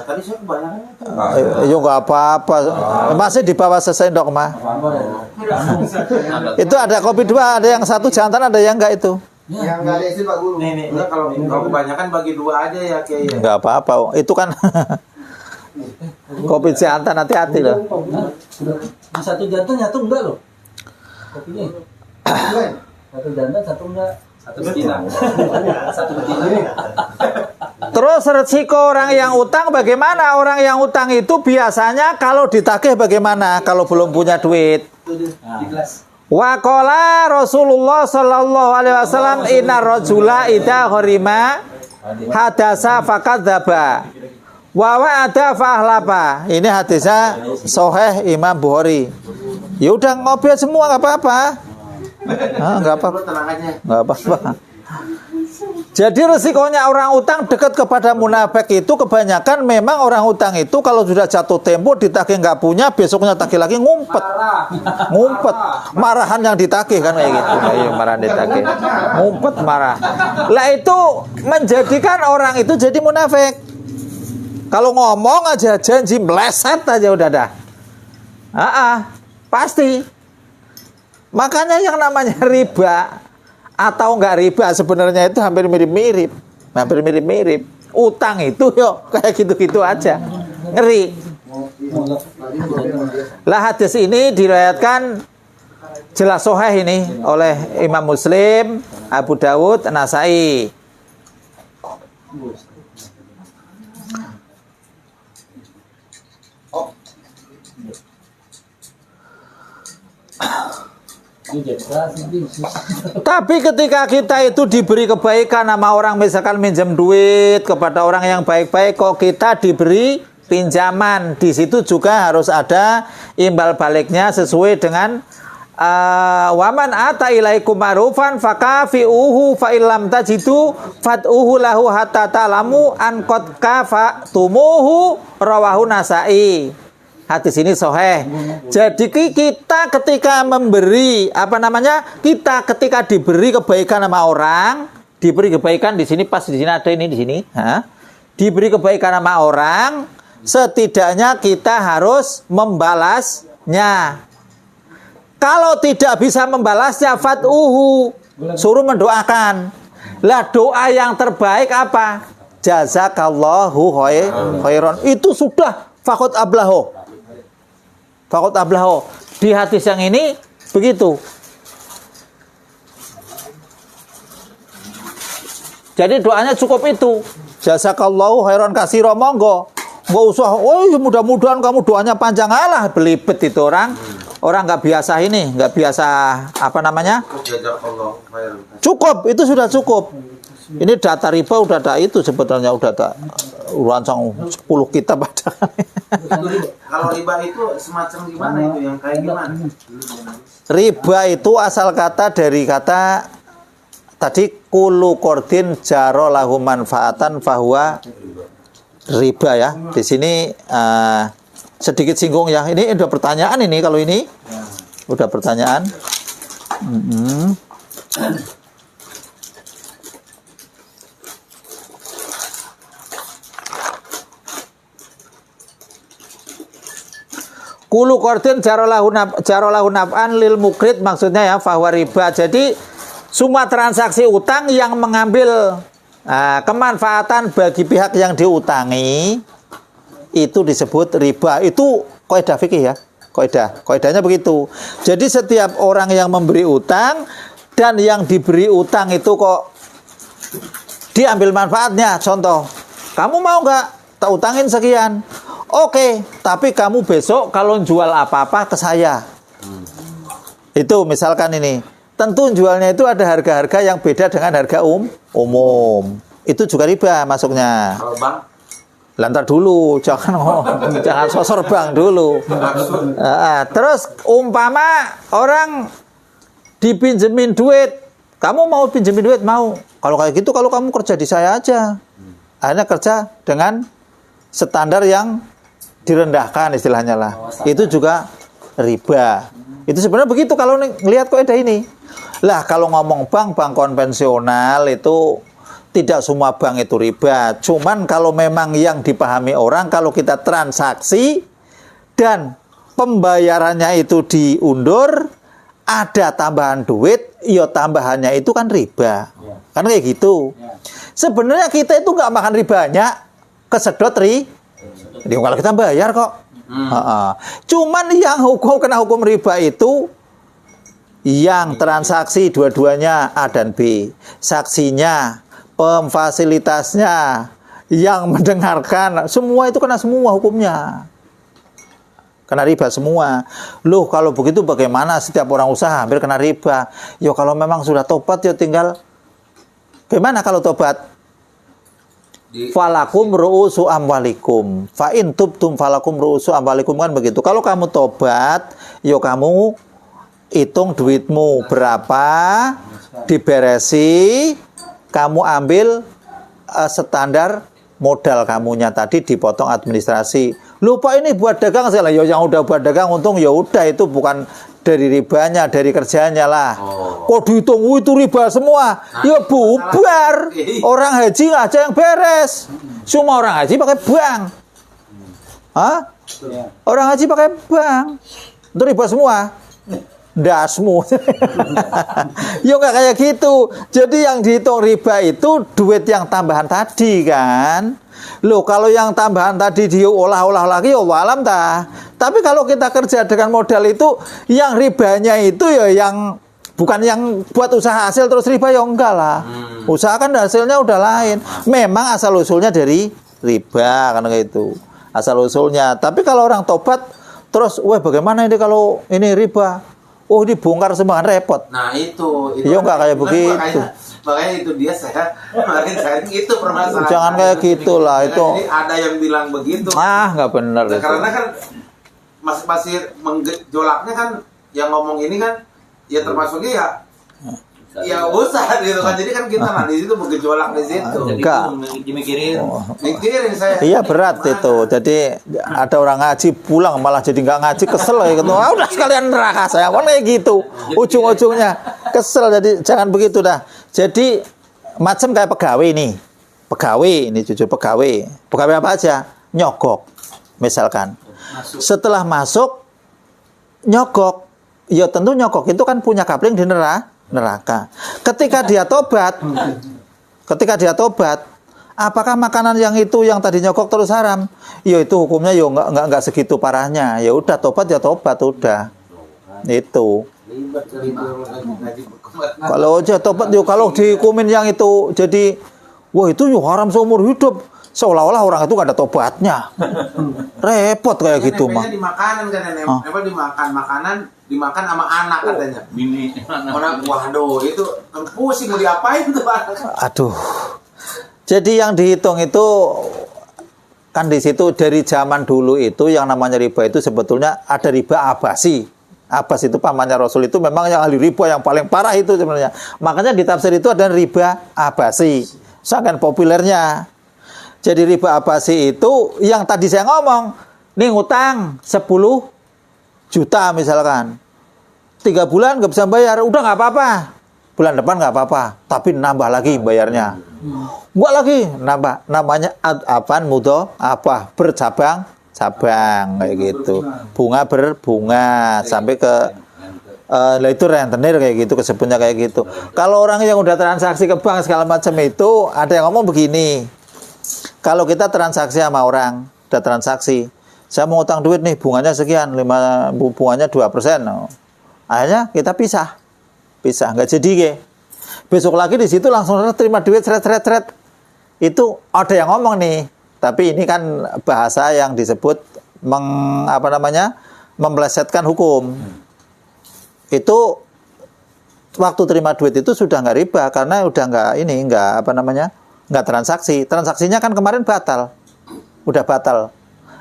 Tadi saya kebanyakan itu. Ya nggak apa-apa. Masih di bawah sesendok mah. Itu ada kopi dua, ada yang satu jantan, ada yang enggak itu. Yang nggak ada isi Pak Guru. Nih, kalau kebanyakan bagi dua aja ya kayak. Nggak apa-apa. Itu kan kopi jantan, hati-hati loh. Di satu jantan nyatu enggak loh? Kopinya. Satu jantan satu enggak. Satu betina. Satu betina. Terus resiko orang yang utang bagaimana? Orang yang utang itu biasanya kalau ditagih bagaimana? Kalau belum punya duit. Wa qala Rasulullah sallallahu alaihi wasallam inna rajula idza gharima hadasa fakadzaba wa wa'ada fahlapa. Ini hadisnya sahih Imam Bukhari. Ya udah ngobrol semua enggak apa-apa. Enggak apa-apa. Enggak apa-apa. Jadi resikonya orang utang dekat kepada munafik itu kebanyakan memang orang utang itu kalau sudah jatuh tempo ditagih nggak punya, besoknya tagih lagi ngumpet, marahan yang ditagih kan kayak gitu, marahan ditagih, ngumpet marah. Lah itu menjadikan orang itu jadi munafik. Kalau ngomong aja janji meleset aja udah dah. Pasti. Makanya yang namanya riba atau enggak riba sebenarnya itu hampir mirip-mirip. Utang itu yuk kayak gitu-gitu aja. Ngeri. Lah hadis ini diriwayatkan jelas sahih ini oleh Imam Muslim, Abu Dawud, Nasai. Tapi ketika kita itu diberi kebaikan sama orang, misalkan minjem duit kepada orang yang baik-baik, kok kita diberi pinjaman, di situ juga harus ada imbal baliknya sesuai dengan waman ata ilaikum ma'rufan fakafi'uhu fa illam tajidu fad'uhu lahu hatta ta'lamu an qad kafatumuhu rawahu Nasai. Hadis ini sahih. Jadi kita ketika memberi kita ketika diberi kebaikan sama orang, diberi kebaikan di sini pas di sini ada ini di sini, diberi kebaikan sama orang, setidaknya kita harus membalasnya. Kalau tidak bisa membalasnya, fat'uhu, suruh mendoakan. Lah doa yang terbaik apa? Jazakallahu khairan. Itu sudah faqad ablahu. Di hadis yang ini begitu. Jadi doanya cukup itu. Jazakallahu khairan katsira, monggo. Enggak usah, mudah-mudahan kamu doanya panjang, alah belibet itu orang. Orang nggak biasa ini, nggak biasa Cukup, itu sudah cukup. Ini data riba udah ada itu sebetulnya udah ada rancang 10 kitab ada. Kalau riba itu semacam gimana itu yang kayak gimana? Riba itu asal kata dari kata tadi kulu qardin jaro lahu manfaatan fahuwa riba ya. Di sini sedikit singgung ya. Ini ada pertanyaan ini kalau ini. Udah pertanyaan? Kulu kordin jarolahu naf'an lil mukrid, maksudnya ya fahuwa riba. Jadi semua transaksi utang yang mengambil kemanfaatan bagi pihak yang diutangi itu disebut riba. Itu kaidah fikih ya. Kaidahnya begitu. Jadi setiap orang yang memberi utang dan yang diberi utang itu kok diambil manfaatnya. Contoh, kamu mau nggak tak utangin sekian? Oke, tapi kamu besok kalau jual apa-apa ke saya. Itu misalkan ini. Tentu jualnya itu ada harga-harga yang beda dengan harga umum. Itu juga riba masuknya. Kalau bang, Lantar dulu, jangan sosor bang dulu. Terus umpama orang dipinjemin duit, kamu mau pinjemin duit? Mau. Kalau kayak gitu, kalau kamu kerja di saya aja. Akhirnya kerja dengan standar yang direndahkan istilahnya lah. Itu juga riba. Itu sebenarnya begitu kalau ngelihat kaidah ini. Lah kalau ngomong bank konvensional itu tidak semua bank itu riba. Cuman kalau memang yang dipahami orang, kalau kita transaksi dan pembayarannya itu diundur, ada tambahan duit, ya tambahannya itu kan riba. Kan kayak gitu. Sebenarnya kita itu nggak makan ribanya, kesedot jadi kalau kita bayar kok. Cuman yang kena hukum riba itu yang transaksi dua-duanya A dan B, saksinya, pemfasilitasnya, yang mendengarkan, semua itu kena semua hukumnya. Kena riba semua. Loh, kalau begitu bagaimana setiap orang usaha hampir kena riba? Yo kalau memang sudah tobat ya tinggal gimana kalau tobat? Falakum ru'usu amwalikum. Fa in tubtum falakum ru'usu amwalikum, kan begitu. Kalau kamu tobat, yo kamu hitung duitmu berapa, diberesi, kamu ambil standar modal kamunya tadi, dipotong administrasi. Lupa ini buat dagang saya lah. Yo yang udah buat dagang untung ya udah, itu bukan dari ribanya, dari kerjanya lah. Kok dihitung itu riba semua? Ya bubar. Orang haji aja yang beres. Semua orang haji pakai bank. Hah? Orang haji pakai bank. Itu riba semua. Dasmu. Ya nggak kayak gitu. Jadi yang dihitung riba itu duit yang tambahan tadi kan. Loh, kalau yang tambahan tadi diolah-olah lagi ya walam dah. Tapi kalau kita kerja dengan modal itu, yang ribanya itu ya yang bukan yang buat usaha hasil terus riba, ya enggak lah. Usaha kan hasilnya udah lain. Memang asal usulnya dari riba kan gitu. Asal usulnya. Tapi kalau orang tobat terus, wah bagaimana ini kalau ini riba? Oh, dibongkar semua kan repot. nah itu Ya enggak kayak begitu. Makanya itu dia saya kemarin sharing itu permasalahan. Jangan kayak gitulah itu. Jadi ada yang bilang begitu. Nggak benar itu. Karena kan masih menggejolaknya kan yang ngomong ini kan ya termasuknya ya usah gitu kan. Jadi kan kita lah di situ bergejolak di situ. Enggak. Mikirin saya. Iya berat itu. Jadi ada orang ngaji pulang malah jadi nggak ngaji, kesel kayak gitu. Udah sekalian neraka saya, kayak gitu. Ujung-ujungnya kesel. Jadi jangan begitu dah. Jadi macam kayak pegawai nih. Pegawai ini jujur pegawai. Pegawai apa aja? Nyogok. Misalkan. Setelah masuk nyogok, ya tentu nyogok itu kan punya kapling di neraka. Ketika dia tobat, apakah makanan yang itu yang tadi nyogok terus haram? Ya itu hukumnya ya enggak segitu parahnya. Ya udah tobat ya tobat udah. Itu. Kalau aja tobat yuk, kalau dihukumin yang itu jadi wah itu yuk haram seumur hidup, seolah-olah orang itu gak ada tobatnya. Repot kayak gitu mah. Di makanan kan dimakan makanan dimakan sama anak katanya. Bini orang waduh itu pusing mau diapain tuh anak. Aduh. Jadi yang dihitung itu kan di situ dari zaman dulu itu yang namanya riba itu sebetulnya ada riba abasi. Abbas itu pamannya Rasul itu memang yang ahli riba yang paling parah itu sebenarnya. Makanya di tafsir itu ada riba abasi. Sangat populernya. Jadi riba abasi itu yang tadi saya ngomong, nih ngutang 10 juta misalkan. 3 bulan nggak bisa bayar, udah nggak apa-apa. Bulan depan nggak apa-apa, tapi nambah lagi bayarnya. Nggak lagi nambah, namanya adafan mudo apa bercabang-cabang kayak gitu. Bunga berbunga sampai ke lah itu rentenir kayak gitu, kesebutnya kayak gitu. Kalau orang yang udah transaksi ke bank segala macam itu, ada yang ngomong begini. Kalau kita transaksi sama orang, udah transaksi, saya mau utang duit nih, bunganya sekian, bunganya 2%. Akhirnya kita pisah, nggak jadi ke. Besok lagi di situ langsung terima duit, seret. Itu ada yang ngomong nih, tapi ini kan bahasa yang disebut memplesetkan hukum. Itu waktu terima duit itu sudah nggak riba karena udah nggak transaksi. Transaksinya kan kemarin udah batal.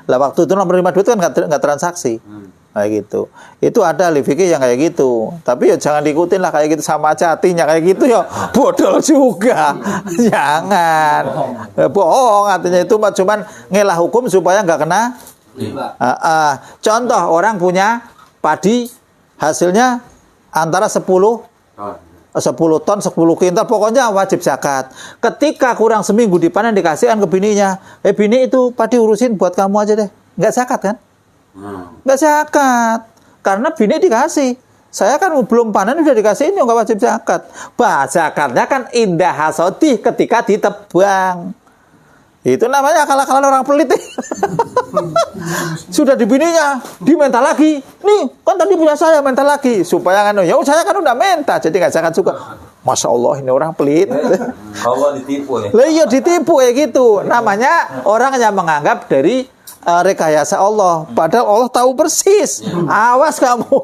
Lah waktu itu menerima duit kan nggak transaksi. Kayak gitu. Itu ada ahli fikih yang kayak gitu. Tapi ya jangan diikutin lah kayak gitu, sama aja hatinya kayak gitu ya bodol juga. Jangan. Bohong artinya itu cuman ngelah hukum supaya nggak kena riba. Contoh orang punya padi hasilnya antara 10 ton, 10 kintal, pokoknya wajib zakat. Ketika kurang seminggu dipanen dikasihkan ke bininya, bini itu padi urusin buat kamu aja deh. Nggak zakat kan? Nggak zakat. Karena bini dikasih. Saya kan belum panen udah dikasih ini nggak wajib zakat. Zakatnya kan indah hasodih ketika ditebang. Itu namanya akal-akalan orang pelit. Sudah di bininya, diminta lagi. Nih, kan tadi punya saya, minta lagi. Supaya kan, ya saya kan udah minta, jadi nggak zakat juga. Masya Allah, ini orang pelit. Allah ditipu ya. Lah iya ditipu ya gitu. Namanya orang yang menganggap dari rekayasa Allah. Padahal Allah tahu persis. Awas kamu.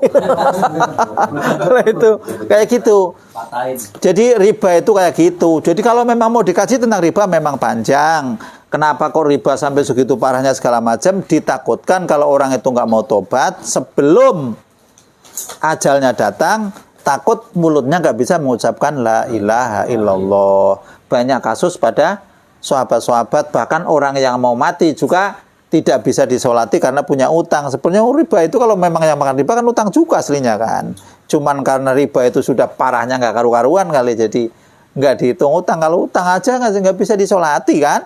Itu kayak gitu. Jadi riba itu kayak gitu. Jadi kalau memang mau dikaji tentang riba memang panjang. Kenapa kok riba sampai segitu parahnya segala macam? Ditakutkan kalau orang itu nggak mau tobat sebelum ajalnya datang, takut mulutnya nggak bisa mengucapkan la ilaha illallah. Banyak kasus pada sahabat-sahabat, bahkan orang yang mau mati juga tidak bisa disolati karena punya utang. Sebenarnya riba itu kalau memang yang makan riba kan utang juga aslinya kan. Cuman karena riba itu sudah parahnya nggak karu-karuan kali, jadi nggak dihitung utang. Kalau utang aja nggak bisa disolati kan.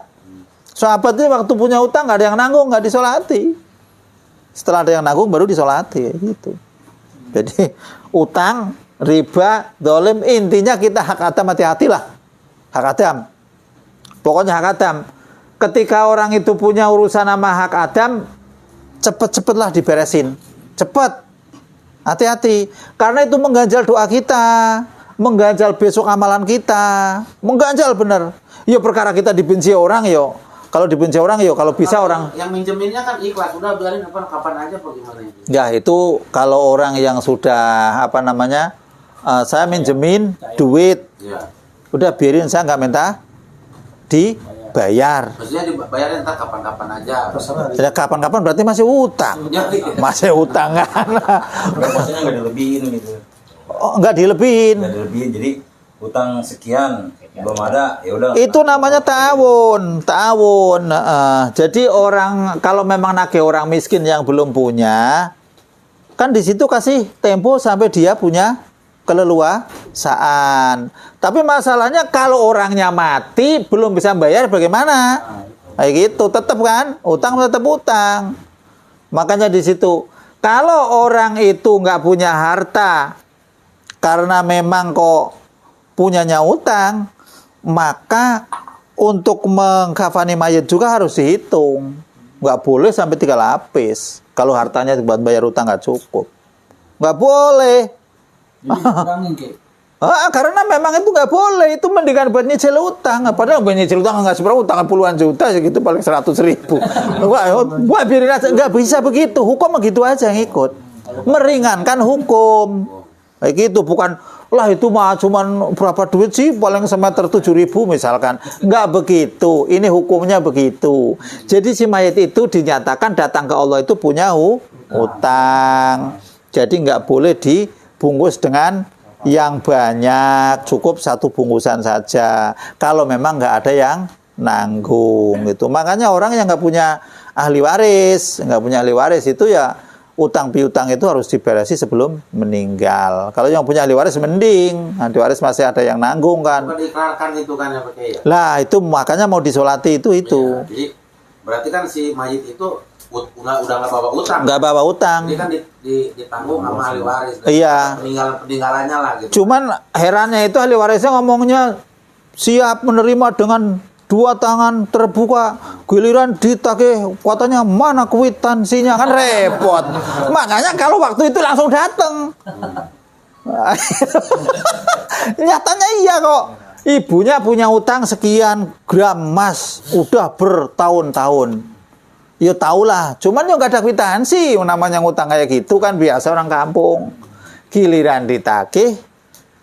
Sahabat itu waktu punya utang nggak ada yang nanggung, nggak disolati. Setelah ada yang nanggung baru disolati gitu. Jadi utang, riba, dolim, intinya kita hak adam, hati-hatilah. Hak adam. Pokoknya hak adam. Ketika orang itu punya urusan sama hak adam, cepet-cepetlah diberesin. Cepet. Hati-hati. Karena itu mengganjal doa kita, mengganjal besok amalan kita, mengganjal bener. Ya perkara kita dibenci orang yo. Kalau dibenci orang yo, kalau bisa orang yang minjeminnya kan ikhlas, udah biarin kapan aja bagaimana itu. Ya itu kalau orang yang sudah saya minjemin duit, Ya. udah biarin, saya nggak minta dibayar. Maksudnya dibayarin ntar kapan-kapan aja. Ya, kapan-kapan berarti masih utang. Masih utang kan. Maksudnya nggak dilebihin gitu. Oh, nggak dilebihin. Nggak dilebihin, jadi utang sekian belum ada, ya udah. Itu namanya ta'awun. Jadi orang kalau memang nagih orang miskin yang belum punya, kan di situ kasih tempo sampai dia punya keleluasaan. Tapi masalahnya kalau orangnya mati belum bisa bayar bagaimana? Kayak gitu, tetap kan utang tetap utang. Makanya di situ kalau orang itu nggak punya harta karena memang kok punyanya utang, maka untuk mengkafani mayat juga harus dihitung. Nggak boleh sampai 3 lapis. Kalau hartanya buat bayar utang nggak cukup, nggak boleh. Karena memang itu nggak boleh. Itu mendingan buat nyicil utang. Padahal buat nyicil utang nggak seberapa, utang puluhan juta segitu paling 100.000. Wah biarin aja, nggak bisa begitu. Hukum begitu aja yang ikut. Meringankan hukum. Kayak gitu, bukan lah itu mah cuman berapa duit sih, paling semeter 7.000 misalkan. Nggak begitu, ini hukumnya begitu. Jadi si mayat itu dinyatakan datang ke Allah itu punya utang. Jadi nggak boleh dibungkus dengan yang banyak, cukup 1 bungkusan saja. Kalau memang nggak ada yang nanggung gitu. Makanya orang yang nggak punya ahli waris itu ya utang piutang itu harus diberesi sebelum meninggal. Kalau yang punya ahli waris mending, ahli waris masih ada yang nanggung kan. Bukan diikrarkan itu kan yang pakai ya. Lah itu makanya mau disolati itu. Ya, jadi berarti kan si mayit itu udah nggak bawa utang. Nggak bawa utang. Jadi kan ditanggung sama ahli waris. Iya. Peninggalannya lah gitu. Cuman herannya itu ahli warisnya ngomongnya siap menerima dengan 2 tangan terbuka, giliran ditagih katanya mana kwitansinya, kan repot. Makanya kalau waktu itu langsung datang. Nyatanya iya kok. Ibunya punya utang sekian gram emas udah bertahun-tahun. Ya tahulah, cuman ya nggak ada kwitansi, namanya ngutang kayak gitu kan biasa orang kampung. Giliran ditagih,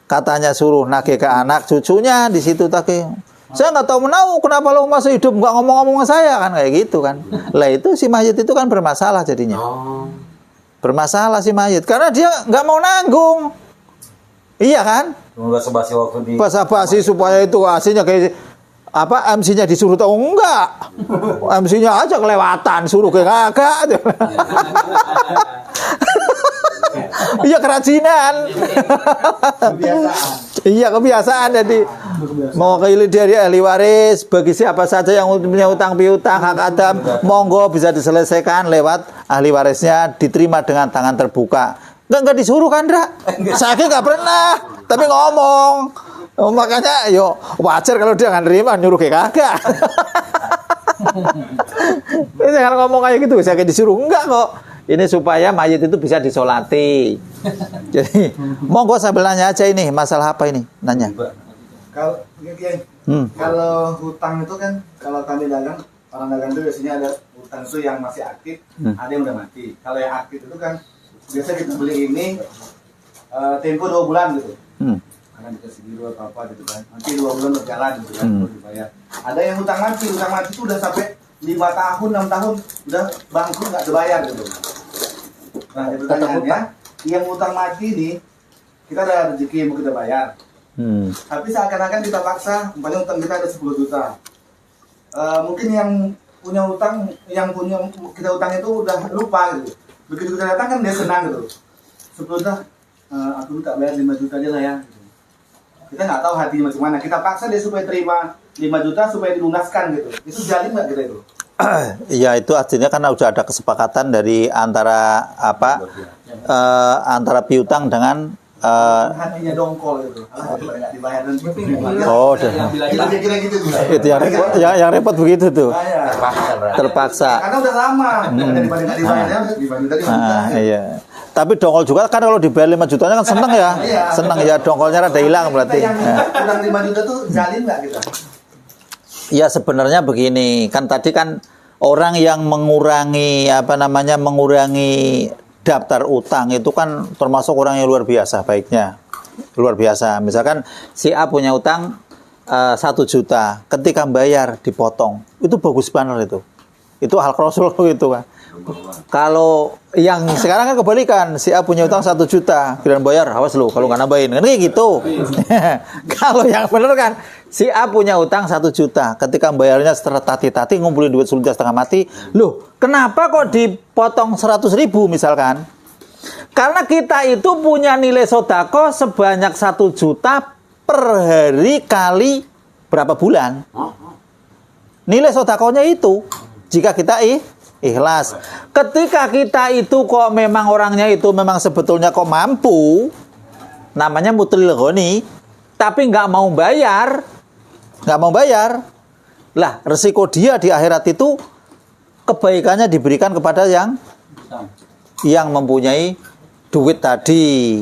katanya suruh nagih ke anak cucunya, di situ tagih. Saya nggak tahu kenapa lo masih hidup nggak ngomong-ngomong sama saya kan kayak gitu kan. Lah itu si mayit itu kan bermasalah jadinya. Bermasalah si mayit karena dia nggak mau nanggung. Iya kan? Basa-basi waktu di Basa-basi supaya itu hasilnya kayak apa MC-nya disuruh tahu enggak. MC-nya aja kelewatan suruh ke kagak. Iya kerajinan. Iya kebiasaan jadi mau dari ahli waris bagi siapa saja yang punya utang piutang hak adam monggo bisa diselesaikan lewat ahli warisnya diterima dengan tangan terbuka. Enggak disuruh kan, Dra? Saya nggak pernah, tapi ngomong. Makanya yo wajar kalau dia nggak nerima nyuruh kayak kagak. Jangan ngomong kayak gitu, saya disuruh enggak kok. Ini supaya mayit itu bisa disolati. Jadi, monggo sambil nanya aja ini, masalah apa ini? Nanya. Kalau kalau hutang itu kan kalau kami dagang, orang dagang itu biasanya ada hutang itu yang masih aktif, ada yang udah mati. Kalau yang aktif itu kan biasa kita beli ini tempo 2 bulan gitu. Karena dikasih biru atau apa gitu kan. Nanti 2 bulan berjalan gitu kan, baru dibayar. Ada yang hutang mati itu udah sampai 5 tahun, 6 tahun udah bangkrut nggak dibayar gitu. Nah, pertanyaannya, yang hutang mati ini kita ada rezeki mau kita bayar. Tapi seakan-akan kita paksa, umpamanya hutang kita ada 10 juta. Mungkin yang punya hutang, yang punya kita hutang itu udah lupa gitu. Begitu kita datang kan dia senang gitu. 10 juta, aku tak bayar 5 juta aja lah ya. Gitu. Kita nggak tahu hatinya bagaimana. Kita paksa dia supaya terima 5 juta supaya dilunaskan gitu. Itu zalim nggak kita itu? Ya itu artinya kan udah ada kesepakatan dari antara apa antara piutang dengan hatinya dongkol gitu. Nggak dibayar dan oh kira-kira gitu. itu yang repot begitu tuh terpaksa Karena udah lama. Daripada nggak dibayarnya, dibayar. iya. Tapi dongkol juga kan kalau dibayar 5 jutanya kan seneng ya. Seneng ya dongkolnya rada hilang berarti. Yang kurang 5 juta tuh zalim nggak kita? Ya sebenarnya begini, kan tadi kan orang yang mengurangi mengurangi daftar utang itu kan termasuk orang yang luar biasa baiknya. Luar biasa. Misalkan si A punya utang 1 juta, ketika bayar dipotong. Itu bagus banget itu. Itu hal Rasul gitu kan. Kalau yang sekarang kan kebalikan, si A punya utang 1 juta, kalian bayar, awas lu kalau nggak nambahin, kan kayak gitu. Kalau yang bener kan, si A punya utang 1 juta, ketika bayarnya setelah tati-tati ngumpulin duit sudah setengah mati, loh kenapa kok dipotong 100.000 misalkan? Karena kita itu punya nilai sodako sebanyak 1 juta per hari kali berapa bulan. Nilai sodakonya itu, jika kita ikhlas. Ketika kita itu kok memang orangnya itu memang sebetulnya kok mampu, namanya mutlil ghani, tapi nggak mau bayar, lah resiko dia di akhirat itu kebaikannya diberikan kepada yang mempunyai duit tadi,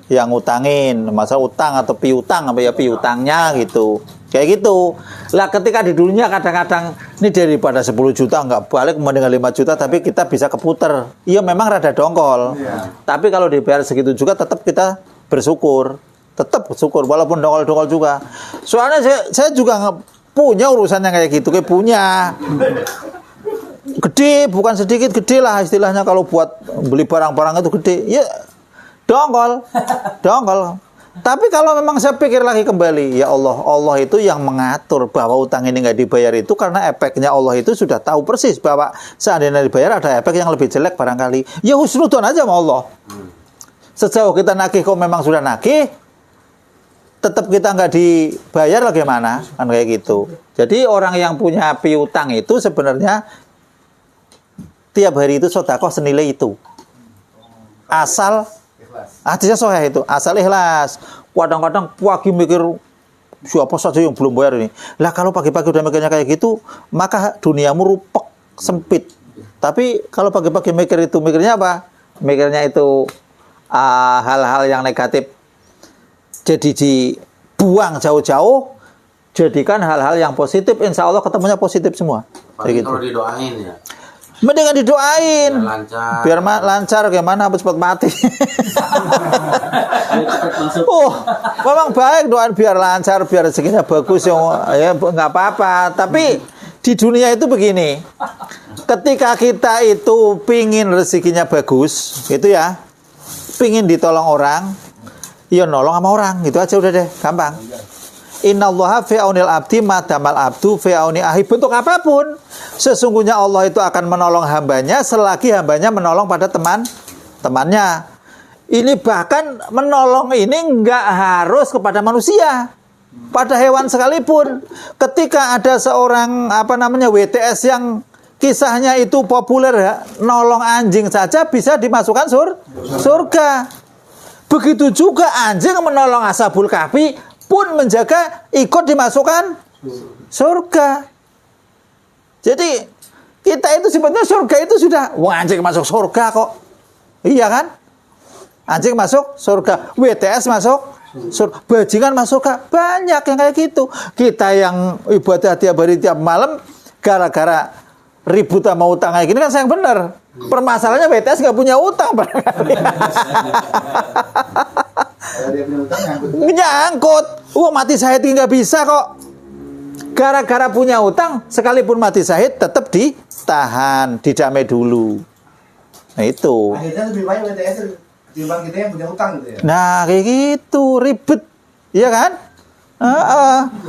yang ngutangin, masa utang atau piutang apa ya piutangnya gitu. Kayak gitu. Lah ketika di dunia kadang-kadang ini daripada 10 juta nggak balik mendingan 5 juta tapi kita bisa keputer. Iya memang rada dongkol. Tapi kalau dibayar segitu juga tetap kita bersyukur. Tetap bersyukur walaupun dongkol-dongkol juga. Soalnya saya juga nggak punya urusan yang kayak gitu, kayak punya. Gede, bukan sedikit, gede lah istilahnya kalau buat beli barang-barang itu gede. Ya dongkol. Tapi kalau memang saya pikir lagi kembali, ya Allah, Allah itu yang mengatur bahwa utang ini nggak dibayar itu karena efeknya Allah itu sudah tahu persis bahwa seandainya dibayar ada efek yang lebih jelek barangkali. Ya husnudon aja sama Allah. Sejauh kita nagih kok memang sudah nagih, tetap kita nggak dibayar bagaimana? Kan kayak gitu. Jadi orang yang punya piutang itu sebenarnya tiap hari itu sedekah senilai itu. Asal hadisnya sahih itu, asal ikhlas. Kadang-kadang pagi mikir siapa saja yang belum bayar ini. Lah kalau pagi-pagi udah mikirnya kayak gitu, maka duniamu rupek, sempit. Tapi kalau pagi-pagi mikir itu, mikirnya apa? Mikirnya itu hal-hal yang negatif. Jadi dibuang jauh-jauh, jadikan hal-hal yang positif. Insya Allah ketemunya positif semua. Paling Gitu. kalau didoain ya. Mendingan didoain. Biar lancar. Biar lancar gimana habis cepat mati. Cepat masuk. Oh, memang baik doain biar lancar, biar rezekinya bagus ya nggak apa-apa. Tapi di dunia itu begini. Ketika kita itu pingin rezekinya bagus, gitu ya. Pingin ditolong orang, ya nolong sama orang, gitu aja udah deh, gampang. Innallaha fi aunil abdi madamal abdu fi auni ahi, bentuk apapun sesungguhnya Allah itu akan menolong hambanya selagi hambanya menolong pada temannya. Ini bahkan menolong ini nggak harus kepada manusia, pada hewan sekalipun. Ketika ada seorang WTS yang kisahnya itu populer ya, nolong anjing saja bisa dimasukkan surga. Begitu juga anjing menolong ashabul kahfi pun menjaga ikut dimasukkan surga. Jadi kita itu sebetulnya surga itu sudah, wah anjing masuk surga kok. Iya kan? Anjing masuk surga, WTS masuk surga, bajingan masuk surga. Banyak yang kayak gitu. Kita yang ibadah tiap hari tiap malam gara-gara ribut sama utang kayak gini kan sayang bener. Permasalahannya WTS nggak punya utang barangkali. Kalau dia punya utang Nyangkut. Mati syahid nggak bisa kok. Gara-gara punya utang, sekalipun mati syahid tetap ditahan, didamai dulu. Nah itu. akhirnya lebih baik WTS ketimbang kita yang punya utang gitu ya. Nah kayak gitu ribet, iya kan?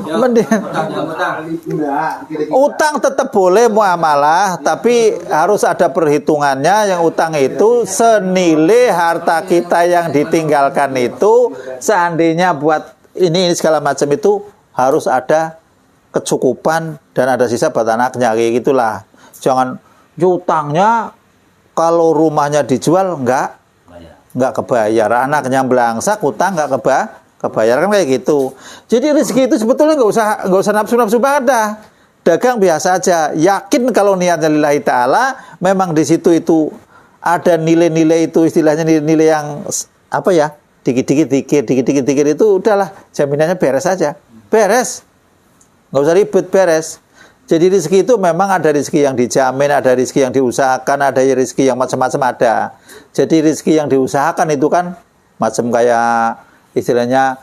Mending. Enggak, kira-kira. Utang tetap boleh muamalah, tapi harus ada perhitungannya. Yang utang itu senilai harta kita yang ditinggalkan itu. Seandainya buat ini segala macam itu harus ada kecukupan dan ada sisa buat anaknya, kayak gitulah. Jangan utangnya kalau rumahnya dijual nggak kebayar, anaknya belangsak, utang nggak kebayar kan kayak gitu. Jadi rezeki itu sebetulnya nggak usah nafsu banget dah. Dagang biasa aja. Yakin kalau niatnya lillahi ta'ala, memang di situ itu ada nilai-nilai itu, istilahnya nilai-nilai yang apa ya? Dikit-dikit itu udahlah, jaminannya beres aja. Beres. Nggak usah ribet, beres. Jadi rezeki itu memang ada rezeki yang dijamin, ada rezeki yang diusahakan, ada rezeki yang macam-macam ada. Jadi rezeki yang diusahakan itu kan macam kayak istilahnya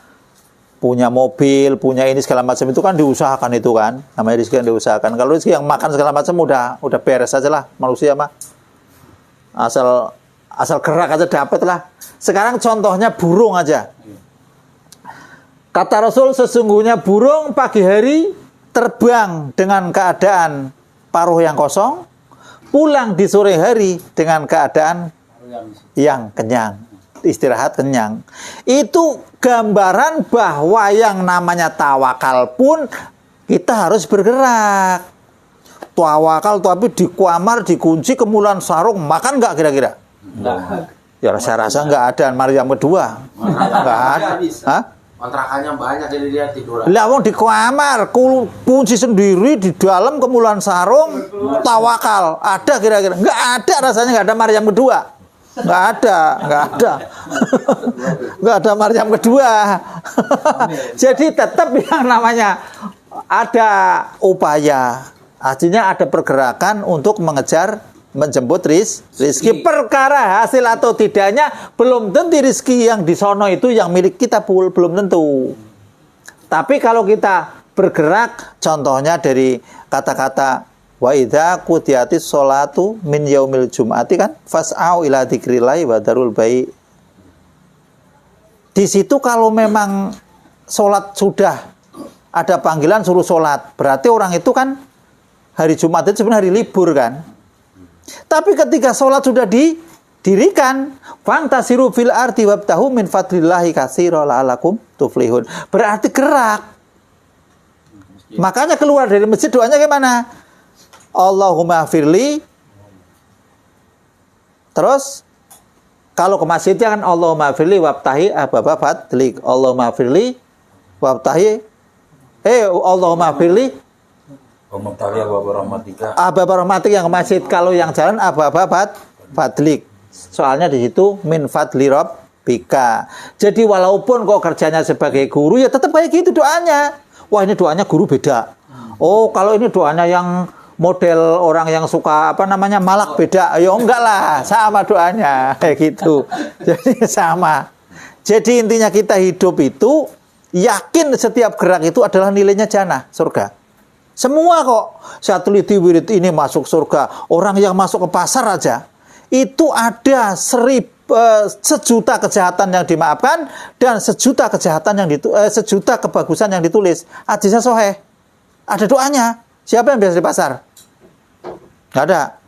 punya mobil, punya ini segala macam itu kan diusahakan itu kan. Namanya rezeki yang diusahakan. Kalau rezeki yang makan segala macam udah beres aja lah manusia mah. Asal gerak aja dapat lah. Sekarang contohnya burung aja. Kata Rasul, sesungguhnya burung pagi hari terbang dengan keadaan paruh yang kosong, pulang di sore hari dengan keadaan yang kenyang, istirahat kenyang. Itu gambaran bahwa yang namanya tawakal pun kita harus bergerak. Tawakal tapi di kamar, dikunci, kemulan sarung, makan nggak kira-kira? Ya saya rasa nggak ada. Maryam kedua nggak ada. Hah? Kontrakannya banyak jadi dia tidur. Lah wong di kamar, kunci sendiri di dalam kemulan sarung, tawakal. Ada kira-kira? Nggak ada rasanya, nggak ada Maryam kedua. Nggak ada. Nggak ada Maryam kedua. Jadi tetap yang namanya ada upaya. Artinya ada pergerakan untuk menjemput rizki. Perkara hasil atau tidaknya belum tentu rizki yang di sono itu yang milik kita, belum tentu. Tapi kalau kita bergerak, contohnya dari kata-kata wa idza qudiyatis sholatu min yaumil jum'ati kan fas'au ila dzikrillahi wa darul bai. Di situ kalau memang sholat sudah ada panggilan suruh sholat, berarti orang itu kan hari Jumat itu sebenarnya hari libur kan. Tapi ketika sholat sudah didirikan, fantasiru fil ardi wabtahu min fadlillahi katsira la'alakum tuflihun. Berarti gerak. Makanya keluar dari masjid doanya gimana? Allahumma firli. Terus kalau ke masjidnya kan Allahumma firli wabtahi ababa fadlik. Allahumma firli wabtahi Allahumma firli ababa rahmatik yang ke masjid. Kalau yang jalan ababa fadlik. Soalnya di situ min fadli rabbika. Jadi walaupun kok kerjanya sebagai guru ya tetap kayak gitu doanya. Wah ini doanya guru beda. Oh kalau ini doanya yang model orang yang suka malak beda. Ya enggak lah, sama doanya kayak gitu. Jadi sama. Jadi intinya kita hidup itu yakin setiap gerak itu adalah nilainya jannah, surga. Semua kok. Satu wirid ini masuk surga. Orang yang masuk ke pasar aja itu ada 1.000 sejuta kejahatan yang dimaafkan dan sejuta kejahatan yang sejuta kebagusan yang ditulis. Hadisnya sahih. Ada doanya. Siapa yang biasa di pasar? Nggak ada.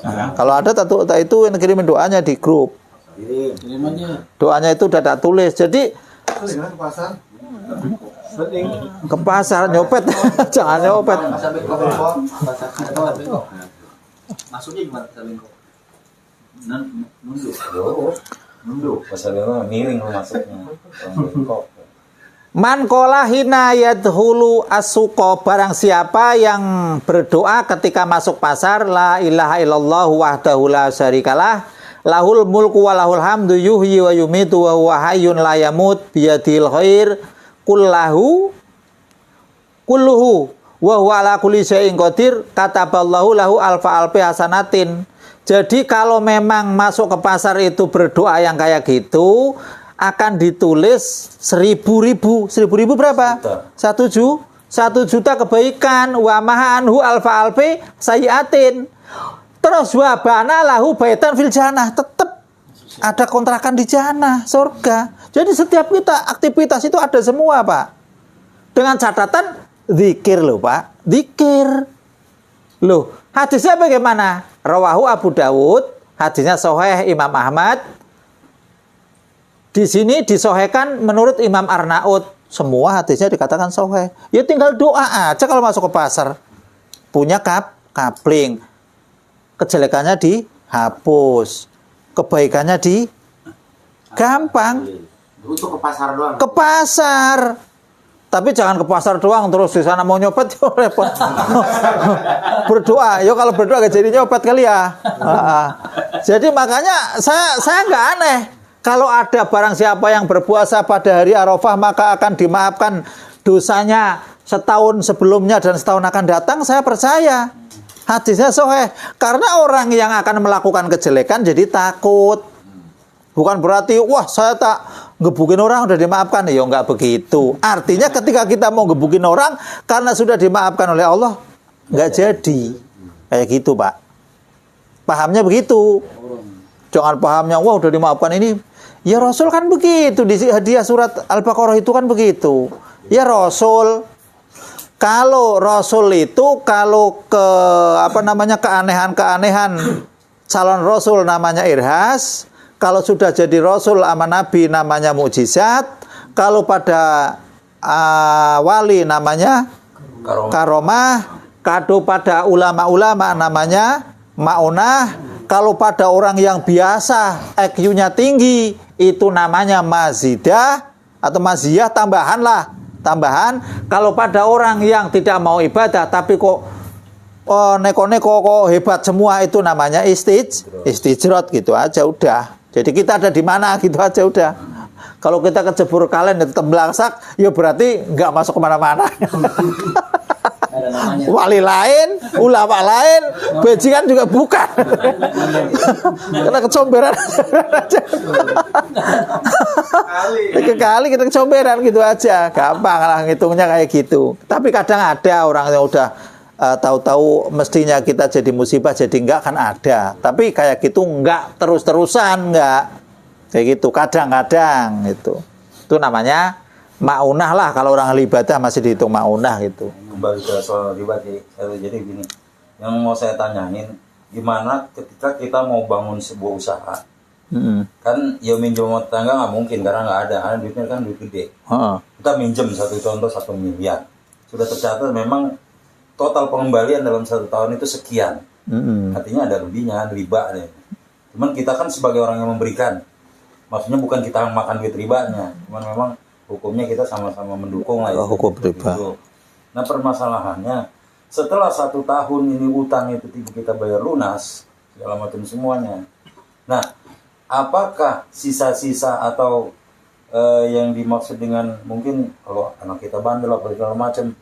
Nah, kalau ada itu yang kirimin doanya di grup. Doanya itu udah tak tulis. Jadi ke pasar nyopet. Jangan nyopet. Maksudnya gimana Bengkok? Nunduk. Pasalnya miring lu masuknya. Man qala hina yadkhulu as-suqa, barang siapa yang berdoa ketika masuk pasar, la ilaha illallah wahdahu la syarikalah, lahul mulku wa lahul hamdu yuhyi wa yumitu wa huwa hayyun la yamut biyadil khair kulluhu wa huwa ala kulli syai'in qadir kataballahu lahu alfa alfi hasanatin. Jadi kalau memang masuk ke pasar itu berdoa yang kayak gitu akan ditulis 1.000 berapa? 1 juta kebaikan. Wa maha anhu alfa alfi sayiatin. Terus wa bana lahu baitan fil jannah, tetap ada kontrakan di jannah, surga. Jadi setiap kita aktivitas itu ada semua, Pak. Dengan catatan zikir loh, Pak. Zikir. Loh, hadisnya bagaimana? Rawahu Abu Dawud, hadisnya sahih Imam Ahmad. Di sini disohekan menurut Imam Arnaud. Semua hadisnya dikatakan sahih. Ya tinggal doa aja kalau masuk ke pasar. Punya kapling. Kejelekannya dihapus. Kebaikannya gampang. Untuk ke pasar doang. Ke pasar. Tapi jangan ke pasar doang terus di sana mau nyopet yo repot. Berdoa, yo kalau berdoa gak jadi nyopet kali ya. Jadi makanya saya nggak aneh kalau ada barang siapa yang berpuasa pada hari Arafah maka akan dimaafkan dosanya setahun sebelumnya dan setahun akan datang. Saya percaya hadisnya sahih karena orang yang akan melakukan kejelekan jadi takut. Bukan berarti, wah saya tak ngebukin orang udah dimaafkan. Ya enggak begitu. Artinya ketika kita mau ngebukin orang, karena sudah dimaafkan oleh Allah, enggak jadi. Kayak gitu, Pak. Pahamnya begitu. Jangan pahamnya, wah udah dimaafkan ini. Ya Rasul kan begitu. Di hadiah surat Al-Baqarah itu kan begitu. Ya Rasul. Kalau Rasul itu, kalau keanehan-keanehan calon Rasul namanya irhas. Kalau sudah jadi Rasul sama Nabi namanya mukjizat. Kalau pada wali namanya karomah. Kado pada ulama-ulama namanya ma'unah. Kalau pada orang yang biasa IQ-nya tinggi itu namanya mazidah atau maziyah, tambahan lah. Tambahan. Kalau pada orang yang tidak mau ibadah tapi kok neko-neko kok hebat semua itu namanya istijrot gitu aja udah. Jadi kita ada di mana gitu aja udah. Kalau kita kecebur kalian tetap belangsak, ya berarti nggak masuk kemana-mana. Wali lain, ulama lain, bajingan juga bukan. Karena kecomberan. Kekali kita kecomberan gitu aja. Gampang lah ngitungnya kayak gitu. Tapi kadang ada orang yang udah tahu-tahu mestinya kita jadi musibah jadi enggak kan ada, tapi kayak gitu enggak terus-terusan, enggak kayak gitu, kadang-kadang gitu. Itu namanya maunah lah, kalau orang ahli ibadah masih dihitung maunah gitu. Kembali ke soal riba, jadi gini, yang mau saya tanyain, gimana ketika kita mau bangun sebuah usaha, kan ya minjem sama tetangga nggak mungkin karena nggak ada, karena duitnya kan duit gede. Kita minjem satu contoh 1 miliar, sudah tercatat memang total pengembalian dalam 1 tahun itu sekian. Artinya ada ruginya, riba deh. Cuman kita kan sebagai orang yang memberikan, maksudnya bukan kita makan duit ribanya, cuman memang hukumnya kita sama-sama mendukung lah ya. Hukum riba. Gitu. Nah permasalahannya, setelah 1 tahun ini utang itu kita bayar lunas, segala macam semuanya. Nah, apakah sisa-sisa atau yang dimaksud dengan mungkin kalau anak kita bandel atau segala macam,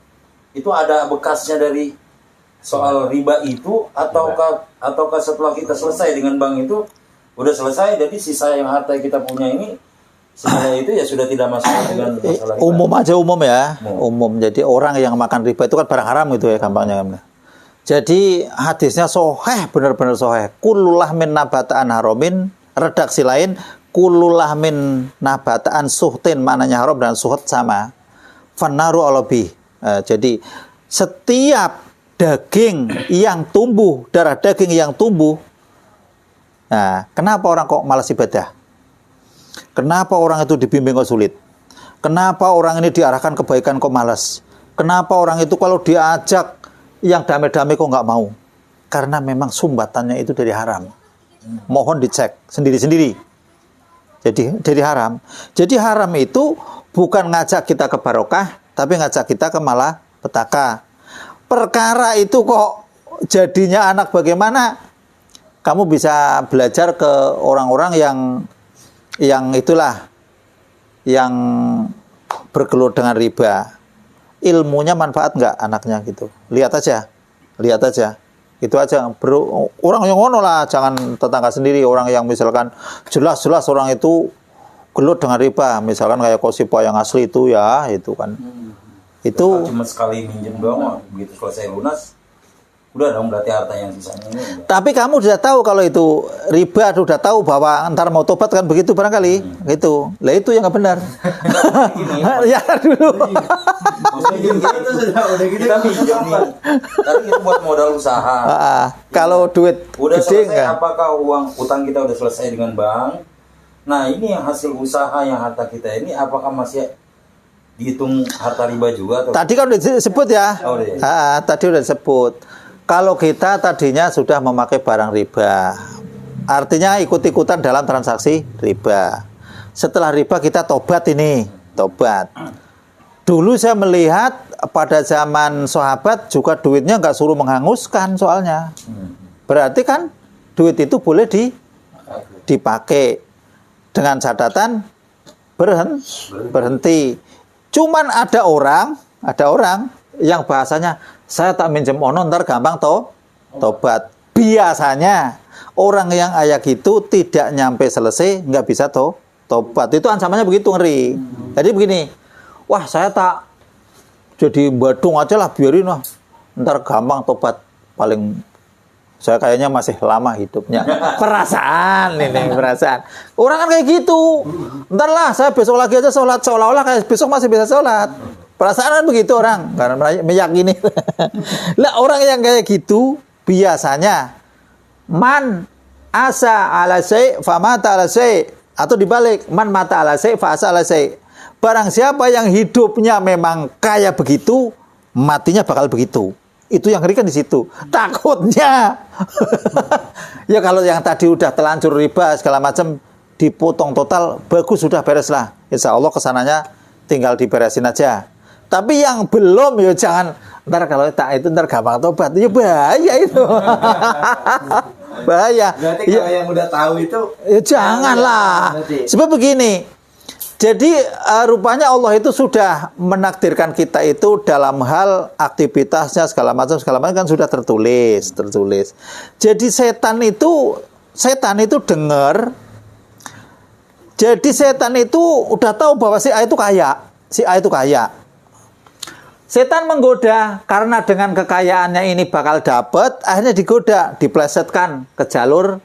itu ada bekasnya dari soal riba itu, ataukah setelah kita selesai dengan bank itu udah selesai, jadi sisa yang harta yang kita punya ini sebenarnya itu ya sudah tidak masalah dengan masalah riba. Umum aja, umum ya. Umum. Jadi orang yang makan riba itu kan barang haram gitu ya gampangnya. Jadi hadisnya soheh, benar-benar soheh. Kullulah min nabataan haramin, redaksi lain kullulah min nabataan suhtin, maknanya haram dan suhut sama. Fannaru alabi. Jadi setiap daging yang tumbuh, darah daging yang tumbuh. Nah, kenapa orang kok malas ibadah? Kenapa orang itu dibimbing kok sulit? Kenapa orang ini diarahkan kebaikan kok malas? Kenapa orang itu kalau diajak yang damai-damai kok nggak mau? Karena memang sumbatannya itu dari haram. Mohon dicek sendiri-sendiri. Jadi haram. Jadi haram itu bukan ngajak kita ke barokah, tapi ngajak kita ke malah petaka. Perkara itu kok jadinya anak bagaimana? Kamu bisa belajar ke orang-orang yang itulah, yang bergelut dengan riba. Ilmunya manfaat nggak anaknya gitu. Lihat aja. Itu aja. Orang yang ngono lah, jangan tetangga sendiri. Orang yang misalkan jelas-jelas orang itu gelut dengan riba. Misalkan kayak Kosipo yang asli itu ya, itu kan. Itu cuma sekali minjem doang, begitu selesai lunas, udah dong berarti harta yang sisanya ini. Tapi kamu sudah tahu kalau itu riba, sudah tahu bahwa antar mau tobat kan begitu barangkali, gitu. Lah itu yang nggak benar. Ya dulu. Kita minjem nih, tapi itu buat modal usaha. Kalau duit udah gede selesai, enggak? apakah utang kita udah selesai dengan bank? Nah ini yang hasil usaha yang harta kita ini, apakah masih dihitung harta riba juga? Atau? Tadi kan udah disebut ya. Oh, iya. Tadi udah disebut. Kalau kita tadinya sudah memakai barang riba, artinya ikut-ikutan dalam transaksi riba. Setelah riba kita tobat ini, tobat. Dulu saya melihat pada zaman sahabat juga duitnya nggak suruh menghanguskan soalnya. Berarti kan duit itu boleh dipakai dengan catatan berhenti. Cuman ada orang yang bahasanya saya tak minjem ono ntar gampang tobat. Biasanya orang yang kayak gitu tidak nyampe selesai nggak bisa tobat. Itu ancamannya begitu ngeri. Jadi begini, wah saya tak jadi badung aja lah, biarin lah, ntar gampang tobat. Paling saya kayaknya masih lama hidupnya. Perasaan. Orang kan kayak gitu. Ntar lah saya besok lagi aja sholat, seolah-olah kayak besok masih bisa sholat. Perasaan kan begitu orang, karena meyakini. Lah orang yang kayak gitu biasanya man asa ala syai' fa mata ala syai', atau dibalik, man mata ala syai' fa asa ala syai'. Barang siapa yang hidupnya memang kayak begitu, matinya bakal begitu. Itu yang ngeri kan di situ. Takutnya ya kalau yang tadi udah telanjur riba segala macam dipotong total, bagus, sudah beres lah. Insya Allah kesananya tinggal diberesin aja. Tapi yang belum ya jangan, ntar kalau tak itu ntar gampang tobat. Ya bahaya itu. Bahaya. Berarti kalau yang udah tahu itu ya janganlah. Sebab begini. Jadi rupanya Allah itu sudah menakdirkan kita itu dalam hal aktivitasnya segala macam kan sudah tertulis. Jadi setan itu dengar. Jadi setan itu udah tahu bahwa si A itu kaya. Setan menggoda karena dengan kekayaannya ini bakal dapat, akhirnya digoda, diplesetkan ke jalur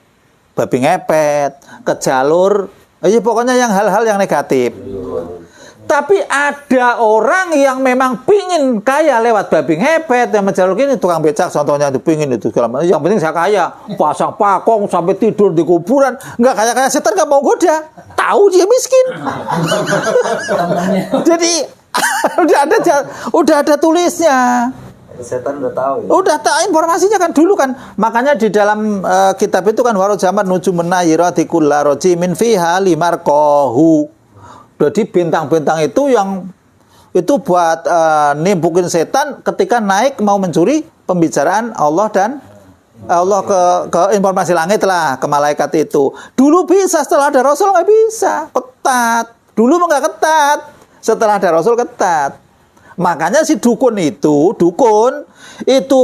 babi ngepet, ke jalur pokoknya yang hal-hal yang negatif. Tapi ada orang yang memang pingin kaya lewat babi ngepet, yang menjalur ini tukang becak contohnya itu pingin itu segala macam. Yang penting saya kaya, pasang pakong sampai tidur di kuburan, nggak kaya setan nggak mau goda, tahu dia miskin. Jadi udah ada tulisnya. Setan udah tahu ya. Udah tahu informasinya kan dulu kan. Makanya di dalam kitab itu kan waro zaman nuju menayirati kulla rojimin fiha limarqahu. Jadi bintang-bintang itu yang itu buat nimbukin setan ketika naik mau mencuri pembicaraan Allah dan Allah ke informasi langit lah, ke malaikat itu. Dulu bisa, setelah ada Rasul nggak bisa, ketat. Dulu nggak ketat, setelah ada Rasul ketat. Makanya si dukun itu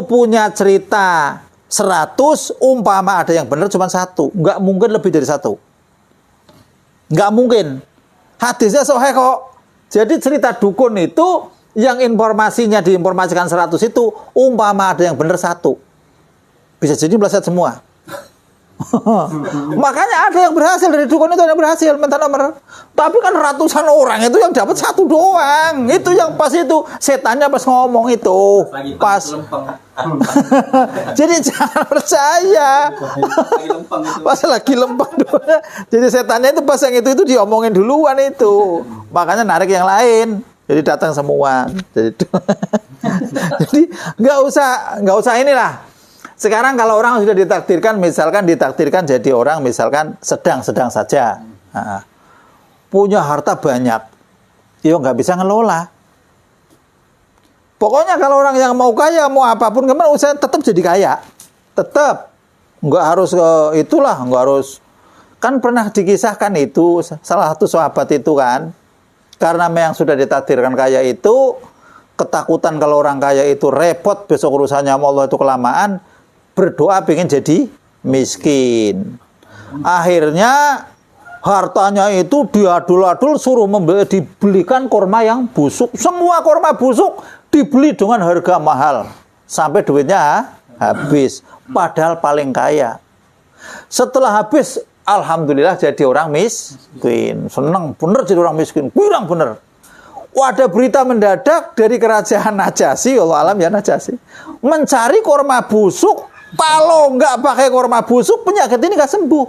punya cerita 100, umpama ada yang benar cuma 1, nggak mungkin lebih dari 1, nggak mungkin. Hadisnya sahih kok. Jadi cerita dukun itu yang informasinya diinformasikan 100 itu umpama ada yang benar 1, bisa jadi meleset semua. Makanya ada yang berhasil dari dukun itu, ada yang berhasil minta nomor. Tapi kan ratusan orang itu yang dapat 1 doang. Itu yang pas itu setannya pas ngomong itu pas. Jadi jangan percaya. Pas lagi lempeng dulu. Jadi setannya itu pas yang itu diomongin duluan itu. Makanya narik yang lain. Jadi datang semua. Jadi nggak usah inilah. Sekarang kalau orang sudah ditakdirkan, misalkan ditakdirkan jadi orang misalkan sedang-sedang saja, punya harta banyak, ya nggak bisa ngelola. Pokoknya kalau orang yang mau kaya, mau apapun, kemana usaha tetap jadi kaya, tetap nggak harus itulah, nggak harus. Kan pernah dikisahkan itu salah satu sahabat itu kan, karena memang sudah ditakdirkan kaya itu, ketakutan kalau orang kaya itu repot besok urusannya sama Allah itu kelamaan. Berdoa pengen jadi miskin. Akhirnya hartanya itu diadul-adul suruh dibelikan korma yang busuk. Semua korma busuk dibeli dengan harga mahal. Sampai duitnya habis. Padahal paling kaya. Setelah habis, alhamdulillah jadi orang miskin. Senang bener jadi orang miskin. Kurang bener. Ada berita mendadak dari kerajaan Najasyi, Allah alam ya Najasyi, mencari korma busuk. Kalau nggak pakai korma busuk, penyakit ini nggak sembuh.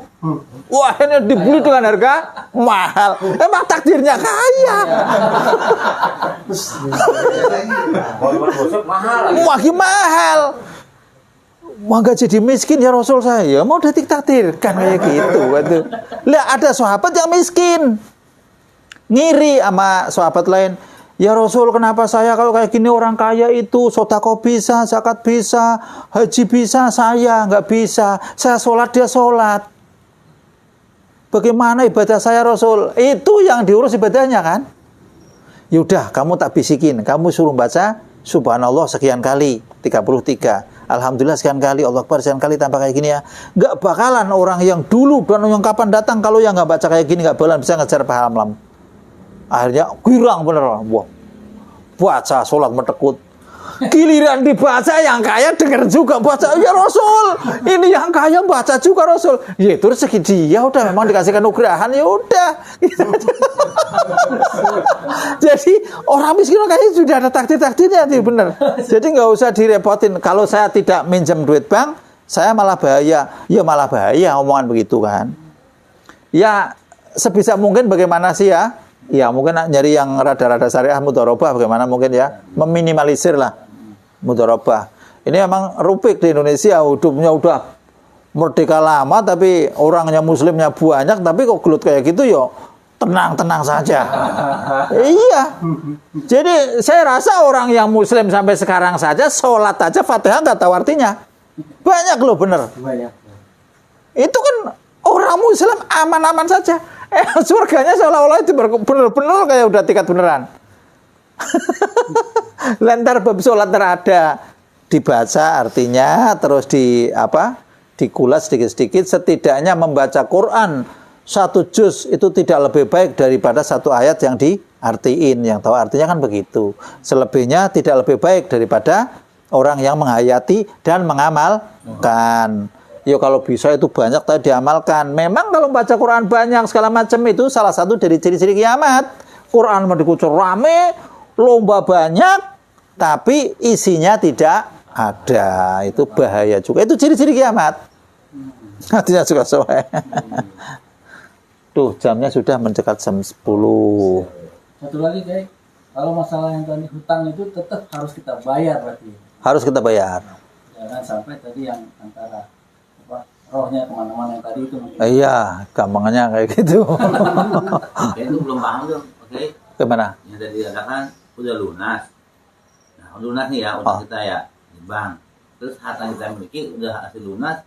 Wah, ini dibeli dengan harga mahal. Emang takdirnya kaya. Korma busuk mahal. Wah, mahal. Wah, nggak jadi miskin ya Rasul saya. Mau ditakdirkan kayak gitu. Lihat ada sahabat yang miskin. Ngiri sama sahabat lain. Ya Rasul, kenapa saya kalau kayak gini orang kaya itu sedekah bisa, zakat bisa, haji bisa, saya nggak bisa. Saya sholat, dia sholat. Bagaimana ibadah saya Rasul? Itu yang diurus ibadahnya kan? Yaudah, kamu tak bisikin. Kamu suruh baca Subhanallah sekian kali, 33. Alhamdulillah sekian kali, Allah Akbar sekian kali, tanpa kayak gini ya. Nggak bakalan orang yang dulu dan yang kapan datang kalau yang nggak baca kayak gini nggak bakalan bisa ngejar pahala. Akhirnya girang bener, wah, baca sholat mentekut. Giliran dibaca yang kaya dengar juga baca, ya Rasul, ini yang kaya baca juga Rasul. Ya itu rezeki dia, udah memang dikasihkan nugrahan, ya udah. Jadi orang miskin kaya sudah ada takdir-takdirnya, bener. Jadi nggak usah direpotin. Kalau saya tidak minjem duit bank, saya malah bahaya. Ya malah bahaya omongan begitu kan. Ya sebisa mungkin bagaimana sih ya? Ya mungkin nyari yang rada-rada syariah mudharabah bagaimana mungkin ya, meminimalisir lah mudharabah. Ini emang rupik di Indonesia, hidupnya udah merdeka lama tapi orangnya muslimnya banyak, tapi kok gelut kayak gitu yo tenang-tenang saja. Iya. Jadi saya rasa orang yang muslim sampai sekarang saja sholat aja Fatihah nggak tahu artinya. Banyak loh bener. Banyak. Itu kan orang muslim aman-aman saja. Surganya seolah-olah itu benar-benar kayak udah tiket beneran. Lantar bab sholat terada dibaca artinya, terus dikulas sedikit-sedikit. Setidaknya membaca Quran 1 juz itu tidak lebih baik daripada 1 ayat yang diartiin, yang tahu artinya kan begitu. Selebihnya tidak lebih baik daripada orang yang menghayati dan mengamalkan. Ya kalau bisa itu banyak tadi diamalkan. Memang kalau baca Quran banyak segala macam itu salah satu dari ciri-ciri kiamat. Quran dikucur rame, lomba banyak, tapi isinya tidak ada. Itu bahaya juga. Itu ciri-ciri kiamat. Hatinya juga soe. Tuh, jamnya sudah mendekat jam 10. Satu lagi kayak kalau masalah yang tadi hutang itu tetap harus kita bayar berarti. Harus kita bayar. Jangan sampai tadi yang antara rohnya kemana-mana yang tadi itu. Iya, gampangnya kayak gitu. Itu belum paham tuh, oke? Gimana? Yang tadi dikatakan udah lunas. Nah, lunas nih ya, utang kita ya di bank. Terus harta kita miliki udah hasil lunas.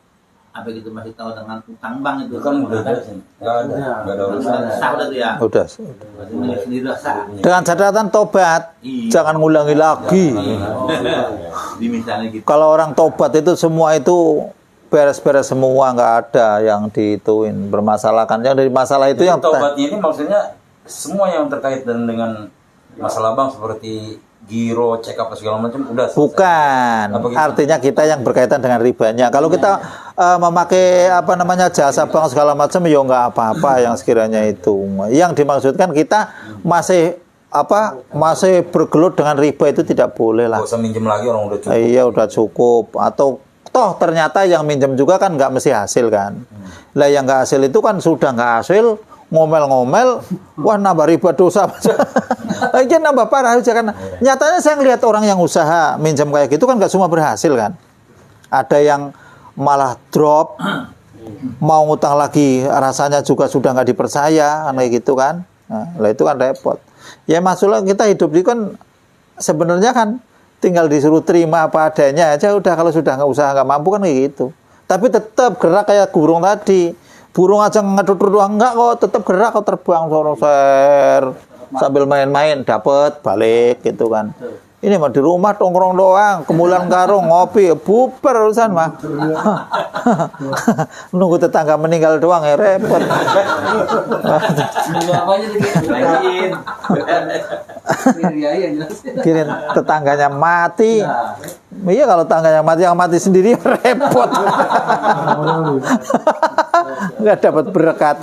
Apa kita masih tahu dengan utang bank itu? Itu kan udah beres, nggak ada urusan. Sah udah tuh ya. Udah. Masih milik sendiri udah sah. Dengan catatan tobat, Iya. jangan ngulangi lagi. Di misalnya gitu. Kalau orang tobat itu semua itu beres-beres semua, nggak ada yang diituin bermasalahkan. Yang dari masalah itu Jadi yang taubatnya ini maksudnya semua yang terkait dengan masalah bank seperti giro, check up segala macam udah selesai. bukan. Apa gitu? Artinya kita yang berkaitan dengan ribanya. Kalau kita memakai apa namanya jasa bank segala macam, ya nggak apa-apa yang sekiranya itu. Yang dimaksudkan kita masih bergelut dengan riba itu tidak boleh lah. Nggak usah minjem lagi, orang udah cukup. Iya udah cukup. Atau toh ternyata yang minjem juga kan nggak mesti hasil kan. Lah yang nggak hasil itu kan sudah nggak hasil, ngomel-ngomel, wah nambah riba dosa. Ini nambah parah aja kan. Nyatanya saya ngelihat orang yang usaha minjem kayak gitu kan nggak semua berhasil kan. Ada yang malah drop, mau ngutang lagi rasanya juga sudah nggak dipercaya kan kayak gitu kan. Nah itu kan repot. Ya maksudnya kita hidup ini kan sebenarnya kan tinggal disuruh terima apa adanya aja udah, kalau sudah nggak usaha nggak mampu kan kayak gitu. Tapi tetap gerak kayak burung tadi. Burung aja ngedut doang enggak kok, tetap gerak kok, terbang soroser sambil main-main dapat balik gitu kan. Ini mah di rumah tongkrong doang, kemulan karung ngopi, bubar urusan mah. Nunggu tetangga meninggal doang ya repot. Nunggu apanya lagi? Kirain tetangganya mati. Iya kalau tetangganya mati, yang mati sendiri repot. Nggak dapat berkat.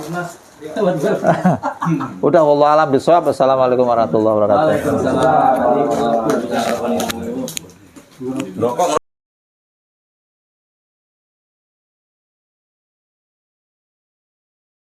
Udah, wallahu alam bishawab. Assalamualaikum warahmatullahi wabarakatuh. Waalaikumsalam. Rokok